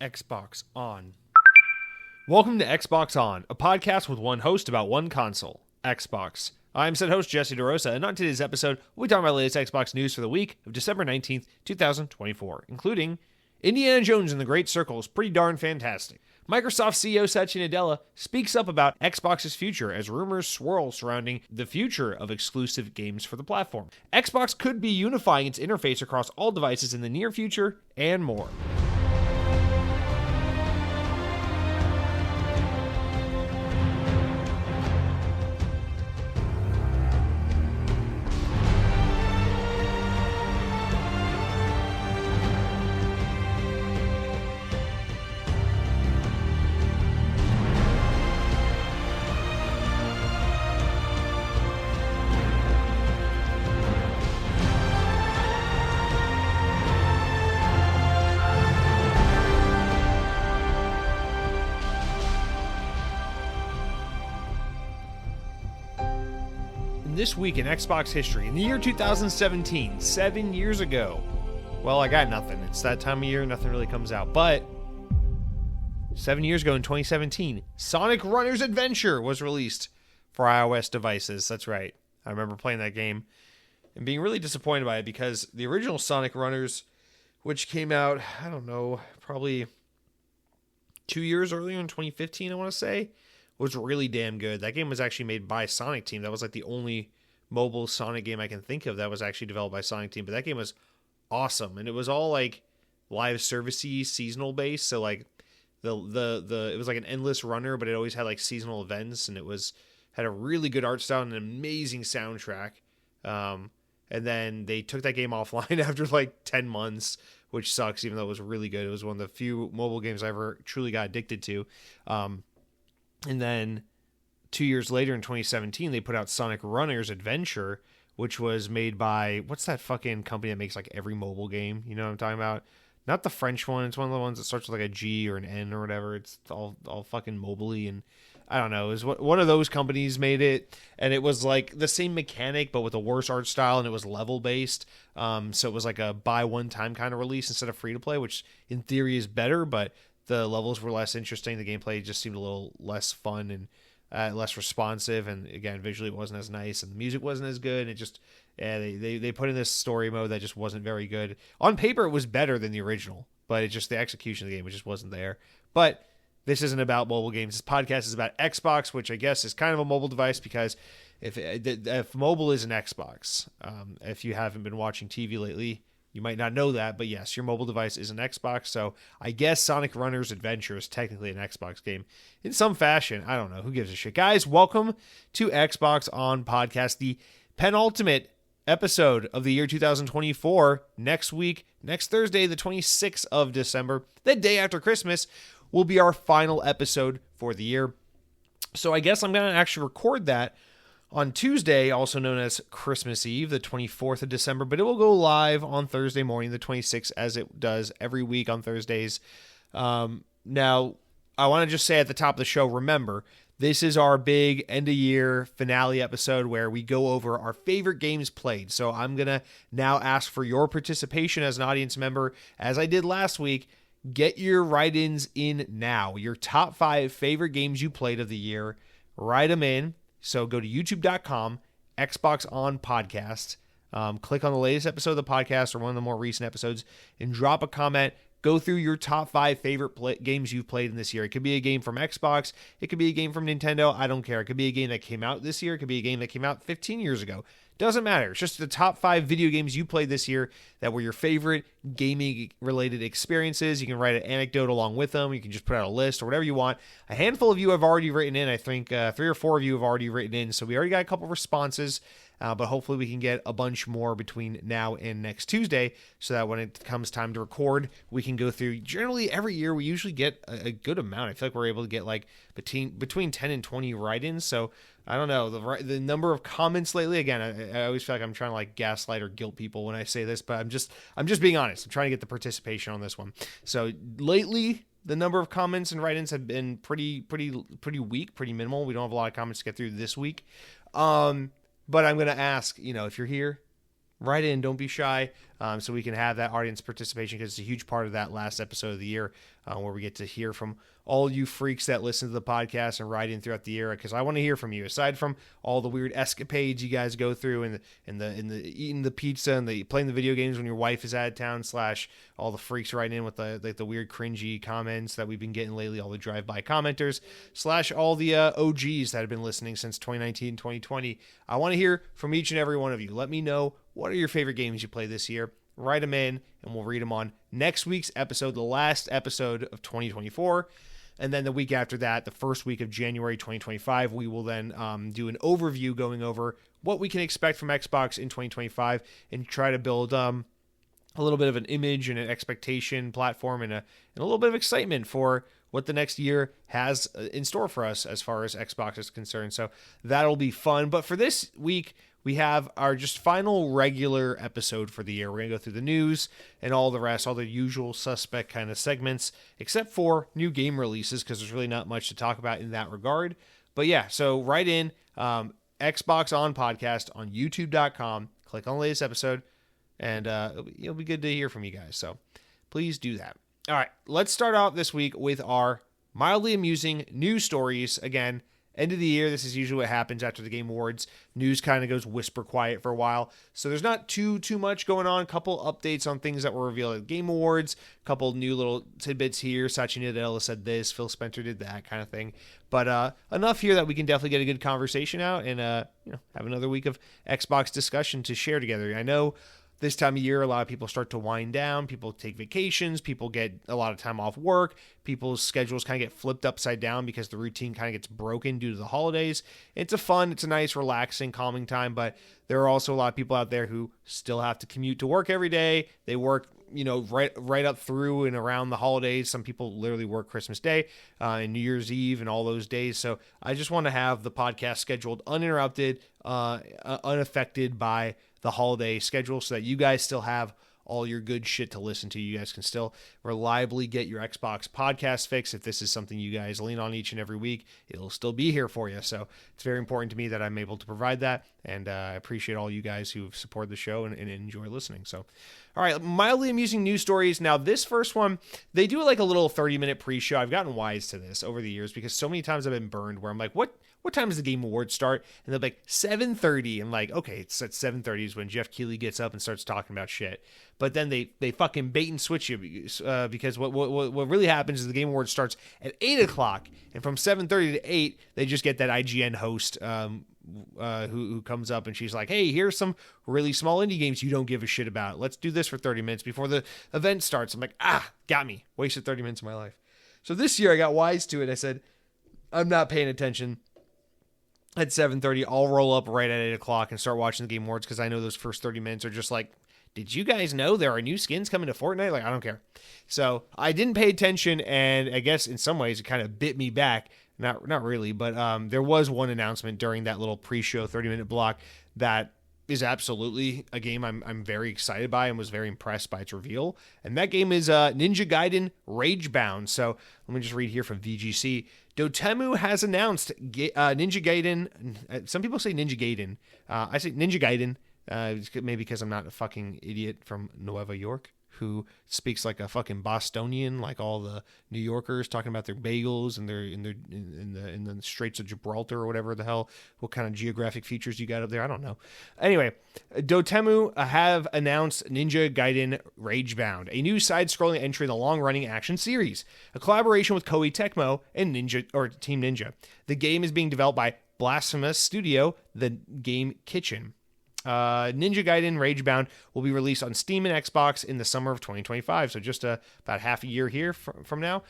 Xbox On. Welcome to Xbox On, a podcast with one host about one console, Xbox. I'm said host Jesse DeRosa, and on today's episode, we'll be talking about the latest Xbox news for the week of December 19th, 2024, including Indiana Jones and the Great Circle is pretty darn fantastic. Microsoft CEO Satya Nadella speaks up about Xbox's future as rumors swirl surrounding the future of exclusive games for the platform. Xbox could be unifying its interface across all devices in the near future, and more. This week in Xbox history, in the year 2017, 7 years ago. Well, I got nothing. It's that time of year, nothing really comes out. But 7 years ago in 2017, Sonic Runners Adventure was released for iOS devices. That's right. I remember playing that game and being really disappointed by it because the original Sonic Runners, which came out, I don't know, probably 2 years earlier in 2015, I want to say, was really damn good. That game was actually made by Sonic Team. That was like the only mobile Sonic game I can think of that was actually developed by Sonic Team. But that game was awesome, and it was all like live servicey, seasonal based. So like the it was like an endless runner, but it always had like seasonal events, and had a really good art style and an amazing soundtrack. And then they took that game offline after like 10 months, which sucks, even though it was really good. It was one of the few mobile games I ever truly got addicted to. And then 2 years later in 2017, they put out Sonic Runners Adventure, which was made by, what's that fucking company that makes like every mobile game? You know what I'm talking about? Not the French one. It's one of the ones that starts with like a G or an N or whatever. It's all fucking mobily, and I don't know. It was one of those companies made it, and it was like the same mechanic but with a worse art style, and it was level based. So it was like a buy one time kind of release instead of free to play, which in theory is better, but the levels were less interesting. The gameplay just seemed a little less fun and less responsive. And again, visually it wasn't as nice, and the music wasn't as good. It just, they put in this story mode that just wasn't very good. On paper, it was better than the original, but it just, the execution of the game just wasn't there. But this isn't about mobile games. This podcast is about Xbox, which I guess is kind of a mobile device because if mobile is an Xbox, if you haven't been watching TV lately, you might not know that, but yes, your mobile device is an Xbox, so I guess Sonic Runners Adventure is technically an Xbox game in some fashion. I don't know. Who gives a shit? Guys, welcome to Xbox On Podcast, the penultimate episode of the year 2024. Next week, next Thursday, the 26th of December, the day after Christmas, will be our final episode for the year. So I guess I'm going to actually record that on Tuesday, also known as Christmas Eve, the 24th of December, but it will go live on Thursday morning, the 26th, as it does every week on Thursdays. Now, I want to just say at the top of the show, remember, this is our big end-of-year finale episode where we go over our favorite games played. So I'm going to now ask for your participation as an audience member. As I did last week, get your write-ins in now. Your top 5 favorite games you played of the year. Write them in. So go to youtube.com, Xbox On Podcast, click on the latest episode of the podcast or one of the more recent episodes and drop a comment. Go through your top 5 favorite games you've played in this year. It could be a game from Xbox. It could be a game from Nintendo. I don't care. It could be a game that came out this year. It could be a game that came out 15 years ago. Doesn't matter. It's just the top 5 video games you played this year that were your favorite gaming-related experiences. You can write an anecdote along with them. You can just put out a list or whatever you want. A handful of you have already written in. I think 3 or 4 of you have already written in. So we already got a couple responses. But hopefully we can get a bunch more between now and next Tuesday so that when it comes time to record, we can go through. Generally, every year we usually get a good amount. I feel like we're able to get like between 10 and 20 write-ins. So I don't know. The number of comments lately, again, I always feel like I'm trying to like gaslight or guilt people when I say this, but I'm just being honest. I'm trying to get the participation on this one. So lately, the number of comments and write-ins have been pretty weak, pretty minimal. We don't have a lot of comments to get through this week. But I'm going to ask, if you're here, write in, don't be shy, so we can have that audience participation, because it's a huge part of that last episode of the year, where we get to hear from all you freaks that listen to the podcast and write in throughout the year, because I want to hear from you. Aside from all the weird escapades you guys go through, and the eating the pizza and the playing the video games when your wife is out of town, / all the freaks writing in with the weird cringy comments that we've been getting lately, all the drive-by commenters, / all the OGs that have been listening since 2019, 2020. I want to hear from each and every one of you. Let me know, what are your favorite games you play this year? Write them in, and we'll read them on next week's episode, the last episode of 2024. And then the week after that, the first week of January 2025, we will then do an overview going over what we can expect from Xbox in 2025 and try to build a little bit of an image and an expectation platform and a little bit of excitement for what the next year has in store for us as far as Xbox is concerned. So that'll be fun. But for this week, we have our just final regular episode for the year. We're going to go through the news and all the rest, all the usual suspect kind of segments, except for new game releases, because there's really not much to talk about in that regard. But yeah, so write in Xbox On Podcast on YouTube.com. Click on the latest episode, and it'll be good to hear from you guys. So please do that. All right, let's start off this week with our mildly amusing news stories. Again, end of the year, this is usually what happens after the Game Awards. News kind of goes whisper quiet for a while. So there's not too much going on. A couple updates on things that were revealed at the Game Awards. A couple new little tidbits here. Satya Nadella said this. Phil Spencer did that kind of thing. But enough here that we can definitely get a good conversation out and have another week of Xbox discussion to share together. I know this time of year, a lot of people start to wind down. People take vacations. People get a lot of time off work. People's schedules kind of get flipped upside down because the routine kind of gets broken due to the holidays. It's a nice, relaxing, calming time. But there are also a lot of people out there who still have to commute to work every day. They work, right up through and around the holidays. Some people literally work Christmas Day and New Year's Eve and all those days. So I just want to have the podcast scheduled uninterrupted, unaffected by the holiday schedule, so that you guys still have all your good shit to listen to. You guys can still reliably get your Xbox podcast fix. If this is something you guys lean on each and every week, it'll still be here for you. So it's very important to me that I'm able to provide that, and I appreciate all you guys who've supported the show and enjoy listening. So, all right, mildly amusing news stories. Now, this first one, they do like a little 30-minute pre-show. I've gotten wise to this over the years because so many times I've been burned where I'm like, what time does the Game Awards start? And they'll be like 7:30. I'm like, okay, it's at 7:30 is when Jeff Keighley gets up and starts talking about shit. But then they fucking bait and switch you because what really happens is the Game Awards starts at 8 o'clock, and from 7:30 to 8, they just get that IGN host who comes up and she's like, hey, here's some really small indie games you don't give a shit about. Let's do this for 30 minutes before the event starts. I'm like, got me. Wasted 30 minutes of my life. So this year I got wise to it. I said, I'm not paying attention. At 7:30, I'll roll up right at 8 o'clock and start watching the Game Awards, because I know those first 30 minutes are just like, did you guys know there are new skins coming to Fortnite? Like, I don't care. So I didn't pay attention, and I guess in some ways it kind of bit me back. Not really, but there was one announcement during that little pre-show 30-minute block that is absolutely a game I'm very excited by and was very impressed by its reveal. And that game is Ninja Gaiden Ragebound. So let me just read here from VGC. Dotemu has announced Ninja Gaiden. Some people say Ninja Gaiden. I say Ninja Gaiden, maybe because I'm not a fucking idiot from Nueva York who speaks like a fucking Bostonian, like all the New Yorkers talking about their bagels and in the Straits of Gibraltar or whatever the hell, what kind of geographic features you got up there. I don't know. Anyway, Dotemu have announced Ninja Gaiden Ragebound, a new side-scrolling entry in the long-running action series, a collaboration with Koei Tecmo and Team Ninja. The game is being developed by Blasphemous Studio, the Game Kitchen. Ninja Gaiden Ragebound will be released on Steam and Xbox in the summer of 2025, so just about half a year here from now.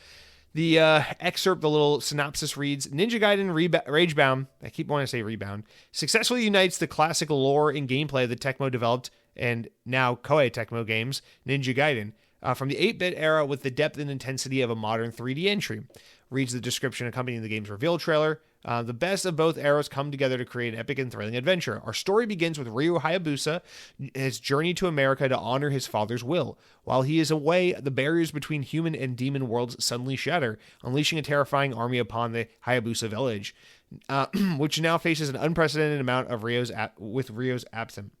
The excerpt, the little synopsis reads, Ninja Gaiden Ragebound, I keep wanting to say rebound, successfully unites the classic lore and gameplay that Tecmo developed and now Koei Tecmo games, Ninja Gaiden, from the 8-bit era with the depth and intensity of a modern 3D entry. Reads the description accompanying the game's reveal trailer. The best of both eras come together to create an epic and thrilling adventure. Our story begins with Ryo Hayabusa, his journey to America to honor his father's will. While he is away, the barriers between human and demon worlds suddenly shatter, unleashing a terrifying army upon the Hayabusa village, which now faces an unprecedented amount of Ryo's absence.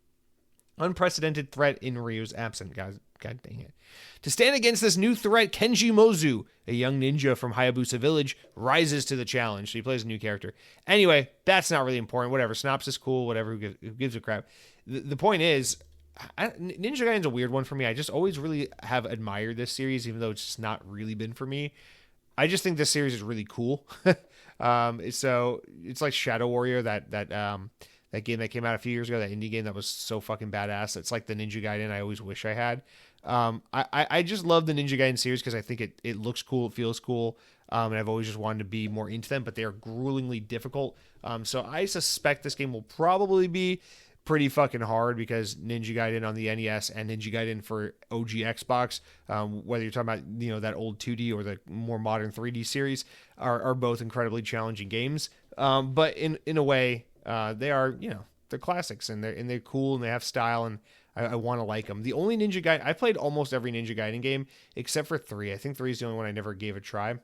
Unprecedented threat in Ryu's absence. God dang it. To stand against this new threat, Kenji Mozu, a young ninja from Hayabusa Village, rises to the challenge. So he plays a new character. Anyway, that's not really important. Whatever. Synopsis cool. Whatever. Who gives a crap? The point is, Ninja Gaiden's a weird one for me. I just always really have admired this series, even though it's just not really been for me. I just think this series is really cool. So it's like Shadow Warrior, that game that came out a few years ago, that indie game that was so fucking badass. It's like the Ninja Gaiden I always wish I had. I just love the Ninja Gaiden series because I think it looks cool, it feels cool, and I've always just wanted to be more into them, but they are gruelingly difficult. So I suspect this game will probably be pretty fucking hard because Ninja Gaiden on the NES and Ninja Gaiden for OG Xbox, whether you're talking about that old 2D or the more modern 3D series, are both incredibly challenging games. But in a way, they are they're classics and they're cool and they have style and I want to like them. The only Ninja Gaiden I played almost every Ninja Gaiden game except for 3. I think 3 is the only one I never gave a try.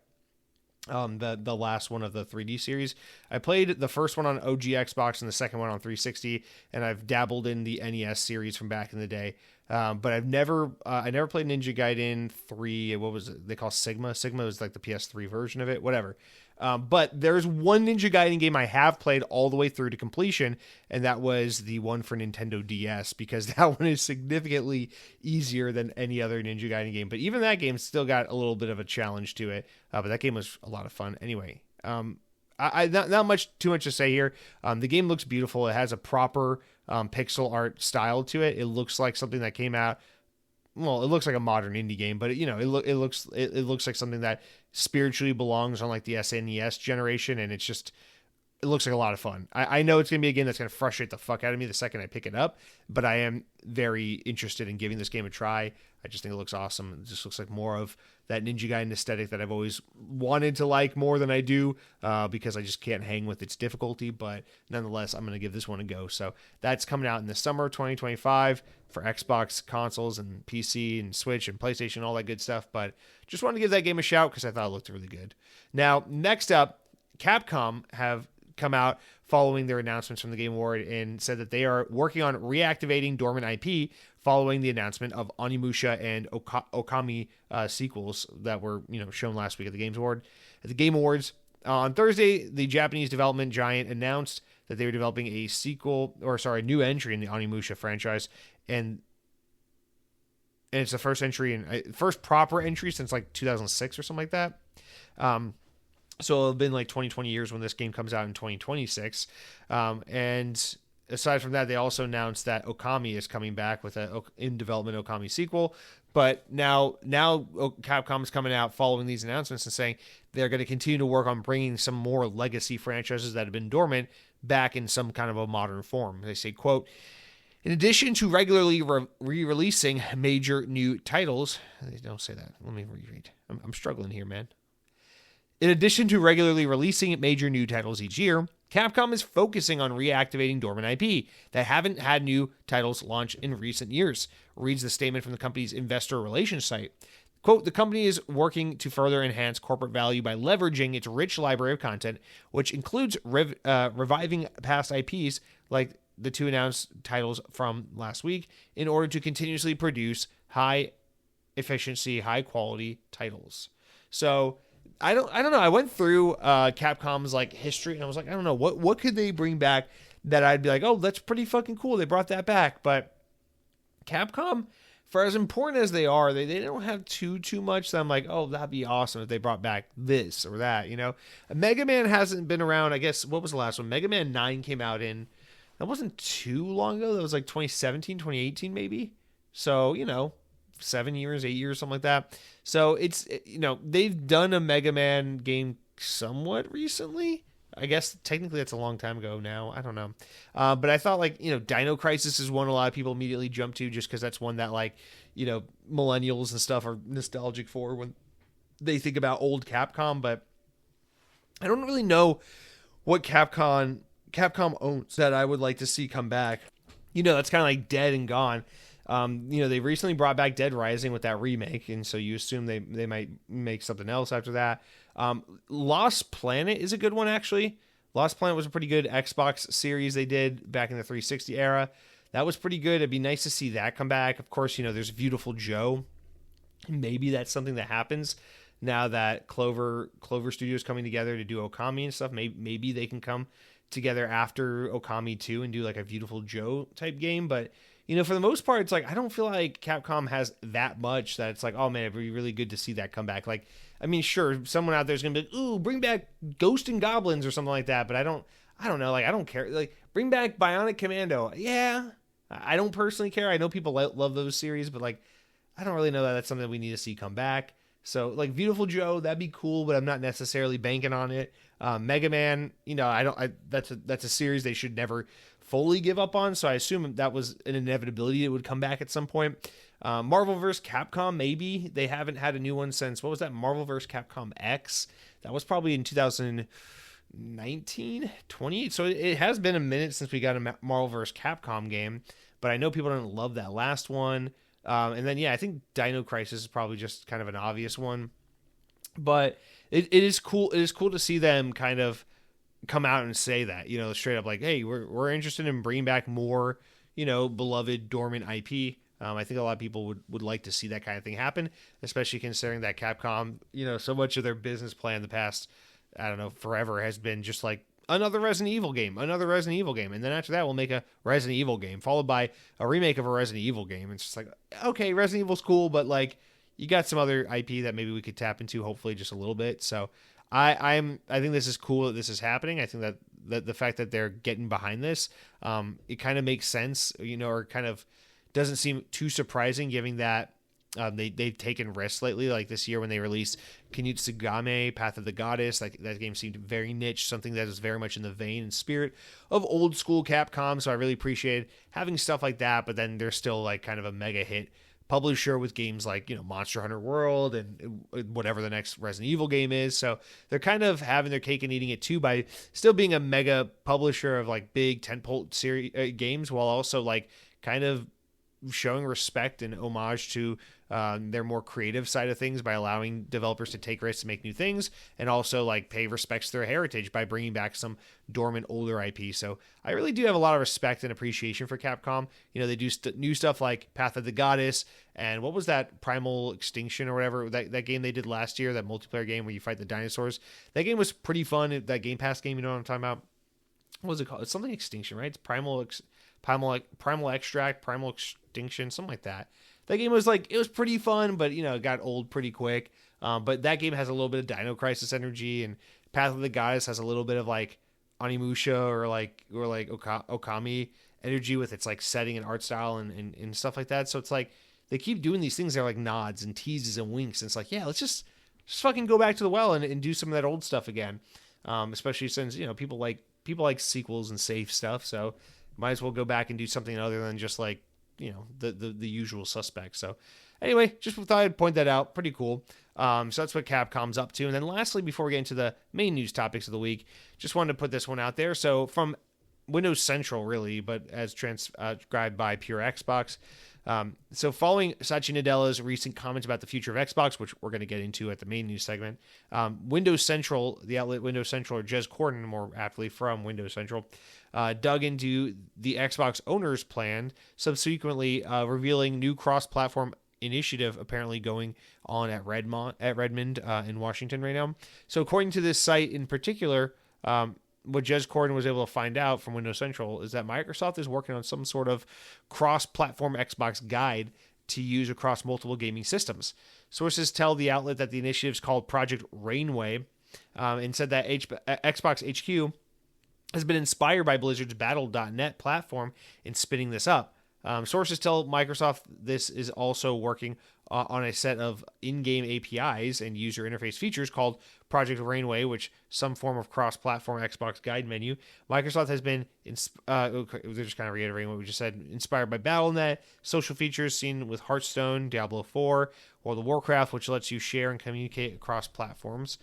The last one of the 3D series. I played the first one on OG Xbox and the second one on 360, and I've dabbled in the NES series from back in the day. But I never played Ninja Gaiden 3. What was it? They call Sigma. Sigma was like the PS3 version of it. Whatever. But there's one Ninja Gaiden game I have played all the way through to completion, and that was the one for Nintendo DS, because that one is significantly easier than any other Ninja Gaiden game. But even that game still got a little bit of a challenge to it. But that game was a lot of fun. Anyway, not too much to say here. The game looks beautiful. It has a proper pixel art style to it. It looks like something that came out. Well, it looks like a modern indie game, but it looks like something that spiritually belongs on like the SNES generation, and it looks like a lot of fun. I know it's gonna be a game that's gonna frustrate the fuck out of me the second I pick it up, but I am very interested in giving this game a try. I just think it looks awesome. It just looks like more of that Ninja Gaiden aesthetic that I've always wanted to like more than I do, because I just can't hang with its difficulty. But nonetheless, I'm gonna give this one a go. So that's coming out in the summer 2025 for Xbox consoles and PC and Switch and PlayStation, all that good stuff. But just wanted to give that game a shout because I thought it looked really good. Now, next up, Capcom have come out following their announcements from the Game Award and said that they are working on reactivating dormant IP following the announcement of Onimusha and Okami sequels that were shown last week at the Games Award. At the Game Awards on Thursday, the Japanese development giant announced that they were developing a new entry in the Onimusha franchise, and it's the first proper entry since like 2006 or something like that. So it'll have been like 20 years when this game comes out in 2026. And aside from that, they also announced that Okami is coming back with a in development Okami sequel. But now Capcom is coming out following these announcements and saying they're going to continue to work on bringing some more legacy franchises that have been dormant back in some kind of a modern form. They say, quote, in addition to regularly re-releasing major new titles, they don't say that. Let me reread. I'm struggling here, man. In addition to regularly releasing major new titles each year, Capcom is focusing on reactivating dormant IP that haven't had new titles launch in recent years, reads the statement from the company's investor relations site. Quote, the company is working to further enhance corporate value by leveraging its rich library of content, which includes reviving past IPs like the two announced titles from last week, in order to continuously produce high efficiency, high quality titles. So I don't know. I went through Capcom's like history and I was like, I don't know, what could they bring back that I'd be like, oh, that's pretty fucking cool. They brought that back. But Capcom, for as important as they are, they don't have too much that I'm like, oh, that'd be awesome if they brought back this or that, Mega Man hasn't been around. I guess, what was the last one? Mega Man 9 came out that wasn't too long ago. That was like 2017, 2018 maybe. So, 7 years, 8 years, something like that. So it's, they've done a Mega Man game somewhat recently. I guess technically that's a long time ago now. I don't know. But I thought like, Dino Crisis is one a lot of people immediately jump to just because that's one that like, millennials and stuff are nostalgic for when they think about old Capcom. But I don't really know what Capcom owns that I would like to see come back. That's kind of like dead and gone. They recently brought back Dead Rising with that remake, and so you assume they might make something else after that. Lost Planet is a good one, actually. Lost Planet was a pretty good Xbox series they did back in the 360 era that was pretty good. It'd be nice to see that come back. Of course, there's Beautiful Joe. Maybe that's something that happens now that Clover Studios coming together to do Okami and stuff. Maybe they can come together after Okami 2 and do like a Beautiful Joe type game. But for the most part, it's like I don't feel like Capcom has that much that it's like, oh man, it'd be really good to see that come back. Like, I mean, sure, someone out there's gonna be like, ooh, bring back Ghost and Goblins or something like that. But I don't know. Like, I don't care. Like, bring back Bionic Commando. Yeah, I don't personally care. I know people love those series, but like, I don't really know that that's something we need to see come back. So like Beautiful Joe, that'd be cool, but I'm not necessarily banking on it. Mega Man, that's a series they should never fully give up on. So I assume that was an inevitability. It would come back at some point. Marvel vs. Capcom, maybe. They haven't had a new one since, what was that? Marvel vs. Capcom X. That was probably in 2019, 20. So it has been a minute since we got a Marvel vs. Capcom game, but I know people don't love that last one. And then, I think Dino Crisis is probably just kind of an obvious one. But it is cool. It is cool to see them kind of come out and say that, straight up like, hey, we're interested in bringing back more, beloved dormant IP. I think a lot of people would like to see that kind of thing happen, especially considering that Capcom, so much of their business plan the past, I don't know, forever has been just like, another Resident Evil game. And then after that, we'll make a Resident Evil game, followed by a remake of a Resident Evil game. It's just like, okay, Resident Evil's cool, but like, you got some other IP that maybe we could tap into, hopefully just a little bit. So I think this is cool that this is happening. I think that the fact that they're getting behind this, it kind of makes sense, or kind of doesn't seem too surprising, given that they've taken risks lately, like this year when they released Kinutsugame, Path of the Goddess. Like, that game seemed very niche, something that is very much in the vein and spirit of old school Capcom. So I really appreciated having stuff like that, but then they're still like kind of a mega hit publisher with games like, Monster Hunter World and whatever the next Resident Evil game is. So they're kind of having their cake and eating it too by still being a mega publisher of like big tentpole series games, while also like kind of showing respect and homage to their more creative side of things by allowing developers to take risks to make new things, and also like pay respects to their heritage by bringing back some dormant older IP. So I really do have a lot of respect and appreciation for Capcom. They do new stuff like Path of the Goddess, and what was that, Primal Extinction or whatever, that game they did last year, that multiplayer game where you fight the dinosaurs. That game was pretty fun. That Game Pass game, you know what I'm talking about? What was it called? It's something Extinction, right? It's Primal Extract, Primal Extinction, something like that. That game was like, it was pretty fun, but it got old pretty quick. But that game has a little bit of Dino Crisis energy, and Path of the Goddess has a little bit of like Onimusha or like Okami energy with its like setting and art style and stuff like that. So it's like they keep doing these things that are like nods and teases and winks. And it's like, yeah, let's just fucking go back to the well and do some of that old stuff again. Especially since people like sequels and safe stuff. So might as well go back and do something other than just like, the usual suspects. So anyway, just thought I'd point that out. Pretty cool. So that's what Capcom's up to. And then lastly, before we get into the main news topics of the week, just wanted to put this one out there. So from Windows Central, really, but as transcribed by Pure Xbox. So following Satya Nadella's recent comments about the future of Xbox, which we're going to get into at the main news segment, Windows Central, the outlet Windows Central, or Jez Corden, more aptly from Windows Central, dug into the Xbox owner's plan, subsequently revealing new cross-platform initiative apparently going on at Redmond in Washington right now. So according to this site in particular, what Jez Corden was able to find out from Windows Central is that Microsoft is working on some sort of cross-platform Xbox guide to use across multiple gaming systems. Sources tell the outlet that the initiative is called Project Rainway, and said that Xbox HQ has been inspired by Blizzard's Battle.net platform in spinning this up. Sources tell Microsoft this is also working on a set of in-game APIs and user interface features called Project Rainway, which some form of cross-platform Xbox guide menu. Microsoft has been, they're just kind of reiterating what we just said, inspired by Battle.net, social features seen with Hearthstone, Diablo 4, World of Warcraft, which lets you share and communicate across platforms.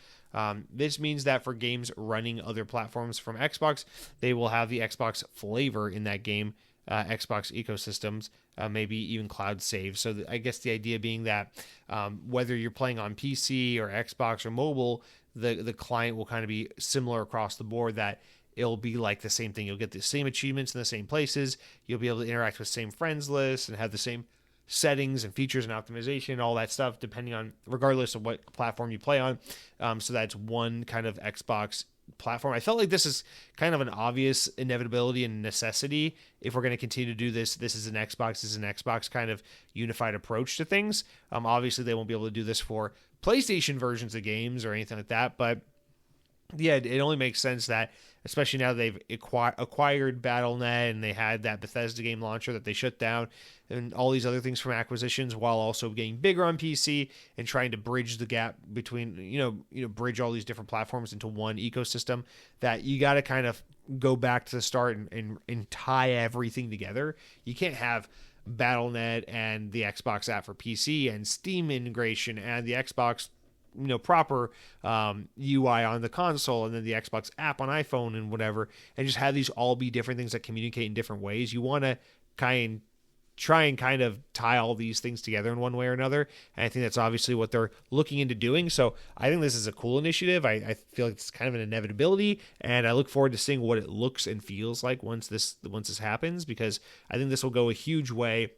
This means that for games running other platforms from Xbox, they will have the Xbox flavor in that game, Xbox ecosystems, maybe even cloud save. So I guess the idea being that whether you're playing on PC or Xbox or mobile, the client will kind of be similar across the board, that it'll be like the same thing. You'll get the same achievements in the same places. You'll be able to interact with the same friends lists and have the same settings and features and optimization, all that stuff, depending on, regardless of what platform you play on. So that's one kind of Xbox platform. I felt like this is kind of an obvious inevitability and necessity if we're going to continue to do this. This is an Xbox kind of unified approach to things. Obviously, they won't be able to do this for PlayStation versions of games or anything like that, but yeah, it only makes sense that, especially now they've acquired Battle.net and they had that Bethesda game launcher that they shut down and all these other things from acquisitions, while also getting bigger on PC and trying to bridge the gap between, bridge all these different platforms into one ecosystem, that you got to kind of go back to the start and tie everything together. You can't have Battle.net and the Xbox app for PC and Steam integration and the Xbox proper UI on the console and then the Xbox app on iPhone and whatever, and just have these all be different things that communicate in different ways. You want to try and kind of tie all these things together in one way or another, and I think that's obviously what they're looking into doing. So I think this is a cool initiative. I feel like it's kind of an inevitability, and I look forward to seeing what it looks and feels like once this happens, because I think this will go a huge way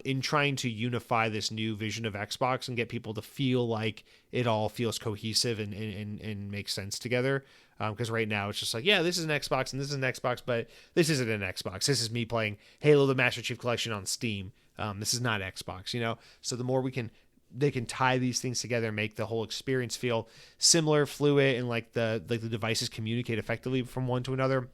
in trying to unify this new vision of Xbox and get people to feel like it all feels cohesive and makes sense together. Because right now it's just like, yeah, this is an Xbox and this is an Xbox, but this isn't an Xbox. This is me playing Halo the Master Chief Collection on Steam. This is not Xbox, So the more they can tie these things together and make the whole experience feel similar, fluid, and like the devices communicate effectively from one to another,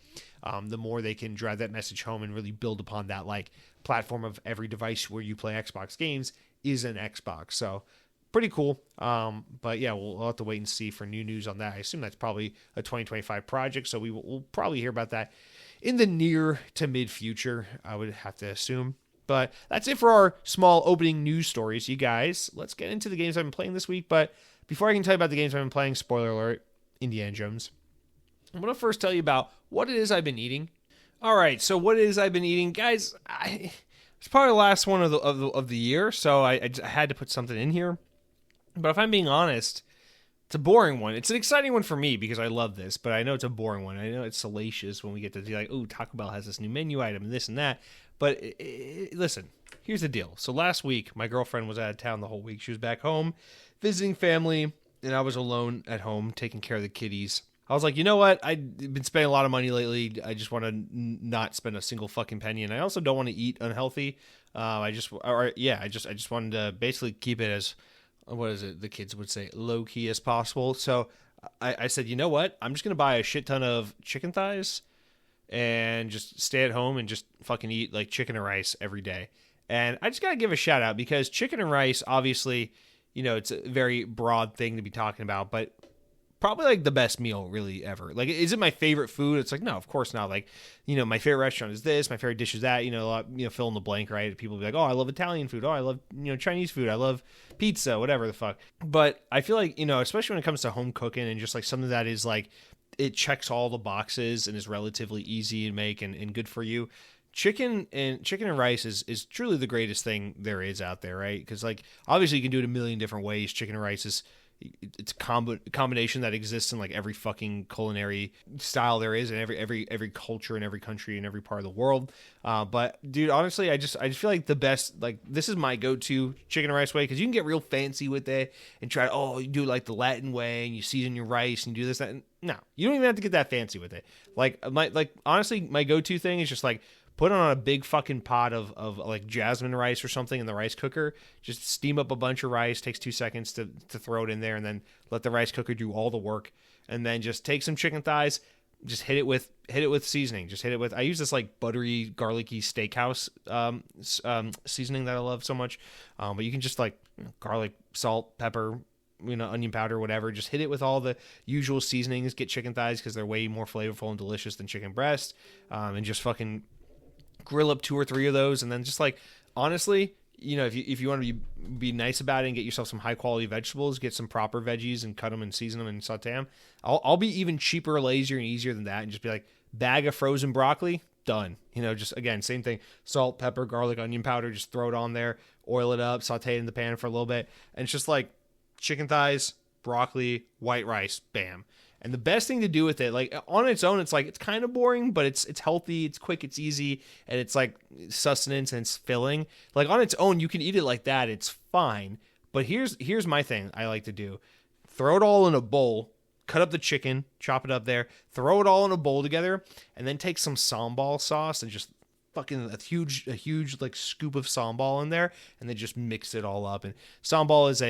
the more they can drive that message home and really build upon that like platform of every device where you play Xbox games is an Xbox. So pretty cool. But yeah, we'll have to wait and see for new news on that. I assume that's probably a 2025 project, so we'll probably hear about that in the near to mid future, I would have to assume. But that's it for our small opening news stories. You guys, let's get into the games I've been playing this week. But before I can tell you about the games I've been playing, spoiler alert, Indiana Jones, I'm going to first tell you about what it is I've been eating. All right, so what it is I've been eating, guys. It's probably the last one of the year, so I had to put something in here. But if I'm being honest, it's a boring one. It's an exciting one for me because I love this, but I know it's a boring one. I know it's salacious when we get to be like, oh, Taco Bell has this new menu item and this and that. But listen, here's the deal. So last week, my girlfriend was out of town the whole week. She was back home visiting family, and I was alone at home taking care of the kiddies. I was like, you know what? I've been spending a lot of money lately. I just want to not spend a single fucking penny, and I also don't want to eat unhealthy. I just wanted to basically keep it as, what is it? The kids would say, low key as possible. So I said, you know what? I'm just gonna buy a shit ton of chicken thighs and just stay at home and just fucking eat like chicken and rice every day. And I just gotta give a shout out because chicken and rice, obviously, it's a very broad thing to be talking about, but probably like the best meal really ever. Like, is it my favorite food? It's like, no, of course not. Like, my favorite restaurant is this, my favorite dish is that, fill in the blank, right? People be like, oh, I love Italian food. Oh, I love, Chinese food. I love pizza, whatever the fuck. But I feel like, especially when it comes to home cooking and just like something that is like, it checks all the boxes and is relatively easy to make and good for you. Chicken and rice is truly the greatest thing there is out there, right? Because like, obviously you can do it a million different ways. Chicken and rice it's a combination that exists in like every fucking culinary style there is in every culture in every country in every part of the world. But dude, honestly, I just feel like the best, like, this is my go-to chicken and rice way, because you can get real fancy with it and try you do like the Latin way and you season your rice and you do this, that. And no, you don't even have to get that fancy with it. Honestly, my go-to thing is just like, put it on a big fucking pot of like jasmine rice or something in the rice cooker. Just steam up a bunch of rice. Takes 2 seconds to throw it in there, and then let the rice cooker do all the work. And then just take some chicken thighs. Just hit it with seasoning. Just hit it with. I use this like buttery, garlicky steakhouse seasoning that I love so much. But you can just like garlic, salt, pepper, onion powder, whatever. Just hit it with all the usual seasonings. Get chicken thighs because they're way more flavorful and delicious than chicken breast. And just fucking grill up 2 or 3 of those, and then just like, honestly, if you want to be nice about it and get yourself some high quality vegetables, get some proper veggies and cut them and season them and saute them. I'll be even cheaper, lazier, and easier than that, and just be like, bag of frozen broccoli, done. Just again, same thing, salt, pepper, garlic, onion powder, just throw it on there, oil it up, saute it in the pan for a little bit, and it's just like chicken thighs, broccoli, white rice, bam. And the best thing to do with it, like on its own, it's like it's kind of boring, but it's healthy, it's quick, it's easy, and it's like sustenance and it's filling. Like on its own, you can eat it like that, it's fine. But here's my thing I like to do. Throw it all in a bowl, cut up the chicken, chop it up there, throw it all in a bowl together, and then take some sambal sauce and just fucking a huge like scoop of sambal in there, and then just mix it all up. And sambal is